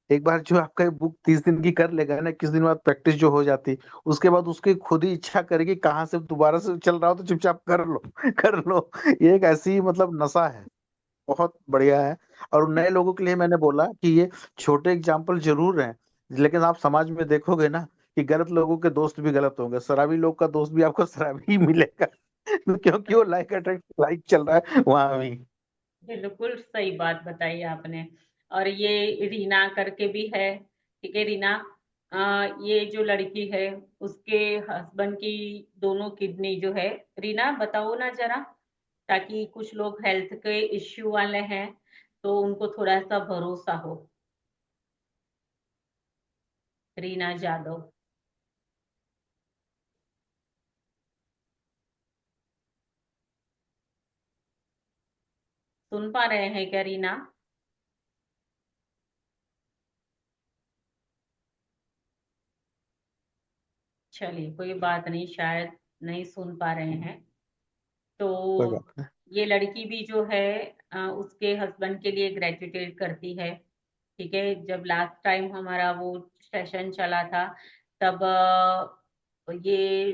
एक बार जो आपका ये बुक 30 दिन की कर लेगा ना, किस दिन बाद प्रैक्टिस जो हो जाती, उसके बाद उसकी खुद ही इच्छा करेगी कहाँ से दोबारा से चल रहा हो तो चुपचाप कर लो कर लो। ये एक ऐसी मतलब नशा है, बहुत बढ़िया है। और नए लोगों के लिए मैंने बोला कि ये छोटे एग्जाम्पल जरूर हैं, लेकिन आप समाज में देखोगे ना कि गलत लोगों के दोस्त भी गलत होंगे, शराबी लोग का दोस्त भी आपको शराबी ही मिलेगा क्योंकि वो लाइक अट्रैक्ट लाइक चल रहा है वहां भी। बिल्कुल सही बात बताई आपने। और ये रीना करके भी है, ठीक है रीना। ये जो लड़की है उसके हस्बैंड की दोनों किडनी जो है, रीना बताओ ना जरा, ताकि कुछ लोग हेल्थ के इश्यू वाले हैं तो उनको थोड़ा सा भरोसा हो। रीना जादव। सुन पा रहे हैं क्या रीना? चलिए कोई बात नहीं, शायद नहीं सुन पा रहे हैं। कोई तो बात नहीं। ये लड़की भी जो है उसके हस्बैंड के लिए ग्रेजुएट करती है, ठीक है। जब लास्ट टाइम हमारा वो सेशन चला था तब ये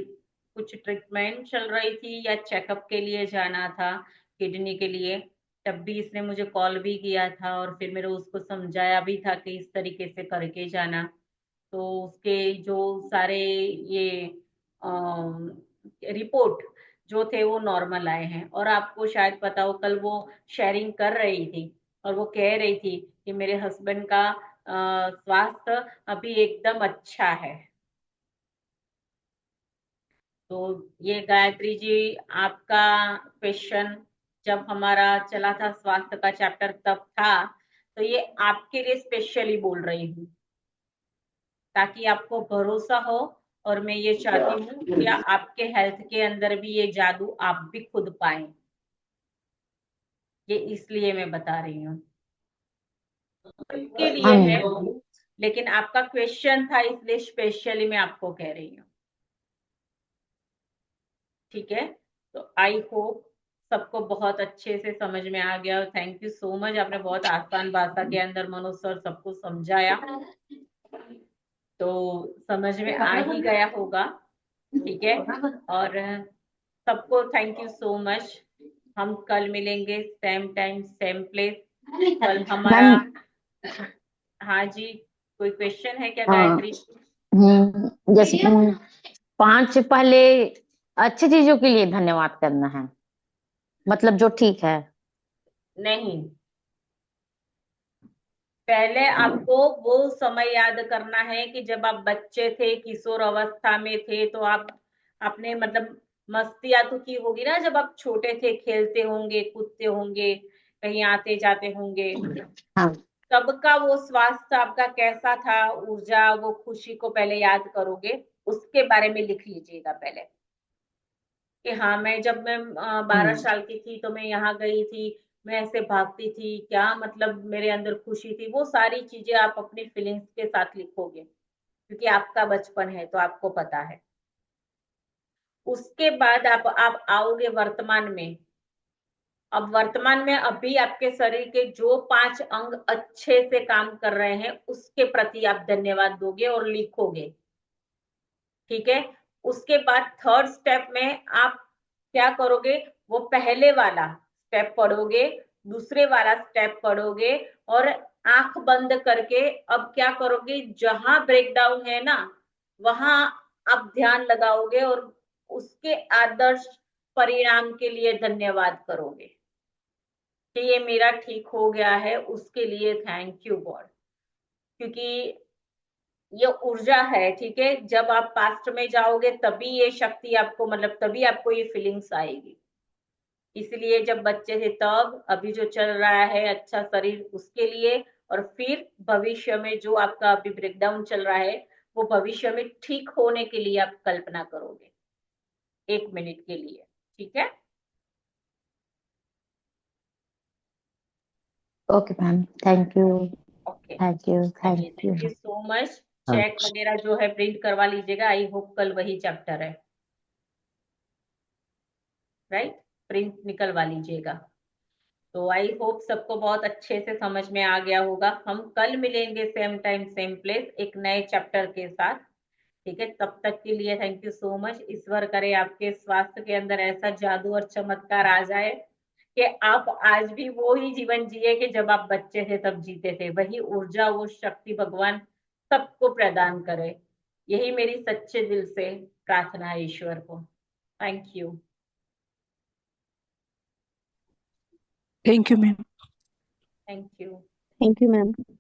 कुछ ट्रीटमेंट चल रही थी या चेकअप के लिए जाना था किडनी के लिए। तब भी इसने मुझे कॉल भी किया था और फिर मैंने उसको समझाया भी था कि इस तरीके से करके जाना। तो उसके जो सारे ये रिपोर्ट जो थे वो नॉर्मल आए हैं। और आपको शायद पता हो, कल वो शेयरिंग कर रही थी और वो कह रही थी कि मेरे हस्बैंड का स्वास्थ्य अभी एकदम अच्छा है। तो ये गायत्री जी, आपका क्वेश्चन जब हमारा चला था स्वास्थ्य का चैप्टर तब था, तो ये आपके लिए स्पेशली बोल रही हूँ ताकि आपको भरोसा हो। और मैं ये चाहती हूँ कि आपके हेल्थ के अंदर भी ये जादू आप भी खुद पाएं। ये इसलिए मैं बता रही हूँ, सबके लिए है, हम लेकिन आपका क्वेश्चन था इसलिए स्पेशली मैं आपको कह रही हूँ, ठीक है। तो आई होप सबको बहुत अच्छे से समझ में आ गया। थैंक यू सो मच, आपने बहुत आसान भाषा के अंदर मनोज सर सबको समझाया, तो समझ में आ ही गया होगा, ठीक है। और सबको थैंक यू सो मच। हम कल मिलेंगे सेम टाइम सेम प्लेस। कल हमारा, मैम हाँ जी, कोई क्वेश्चन है क्या हाँ, गायत्री? जैसे 5 पहले अच्छी चीजों के लिए धन्यवाद करना है, मतलब जो ठीक है। नहीं, पहले आपको वो समय याद करना है कि जब आप बच्चे थे, किशोर अवस्था में थे, तो आप अपने मतलब मस्तियां तो की होगी ना, जब आप छोटे थे, खेलते होंगे, कूदते होंगे, कहीं आते जाते होंगे। हाँ तब का वो स्वास्थ्य आपका कैसा था, ऊर्जा, वो खुशी को पहले याद करोगे। उसके बारे में लिख लीजिएगा पहले कि हाँ, मैं जब मैं 12 साल की थी तो मैं यहाँ गई थी, मैं ऐसे भागती थी, क्या मतलब मेरे अंदर खुशी थी। वो सारी चीजें आप अपनी फीलिंग्स के साथ लिखोगे, क्योंकि आपका बचपन है तो आपको पता है। उसके बाद आप आओगे वर्तमान में। अब वर्तमान में अभी आपके शरीर के जो 5 अंग अच्छे से काम कर रहे हैं उसके प्रति आप धन्यवाद दोगे और लिखोगे, ठीक है। उसके बाद थर्ड स्टेप में आप क्या करोगे, वो पहले वाला स्टेप पढ़ोगे, दूसरे वाला स्टेप पढ़ोगे, और आंख बंद करके अब क्या करोगे, जहां ब्रेकडाउन है ना वहां आप ध्यान लगाओगे और उसके आदर्श परिणाम के लिए धन्यवाद करोगे कि ये मेरा ठीक हो गया है, उसके लिए थैंक यू गॉड। क्योंकि ये ऊर्जा है, ठीक है। जब आप पास्ट में जाओगे तभी ये शक्ति आपको, मतलब तभी आपको ये फीलिंग्स आएगी। इसलिए जब बच्चे थे तब, अभी जो चल रहा है अच्छा शरीर उसके लिए, और फिर भविष्य में जो आपका अभी ब्रेकडाउन चल रहा है वो भविष्य में ठीक होने के लिए आप कल्पना करोगे 1 मिनट के लिए, ठीक है। Okay ma'am, thank you okay, thank you चलिए, thank you. Thank you so much. हाँ। चेक वगैरह जो है प्रिंट करवा लीजिएगा, आई होप कल वही चैप्टर है, राइट। प्रिंट निकलवा लीजिएगा। तो आई होप सबको बहुत अच्छे से समझ में आ गया होगा। हम कल मिलेंगे सेम टाइम सेम प्लेस एक नए चैप्टर के साथ। ठीक है, तब तक के लिए थैंक यू सो मच। ईश्वर करे आपके स्वास्थ्य के अंदर ऐसा जादू और चमत्कार आ जाए कि आप आज भी वो ही जीवन जिए कि जब आप बच्चे थे तब जीते थे। वही ऊर्जा वो शक्ति भगवान सबको प्रदान करे। यही मेरी सच्चे दिल से प्रार्थना है ईश्वर को। Thank you. Thank you ma'am. Thank you. Thank you ma'am.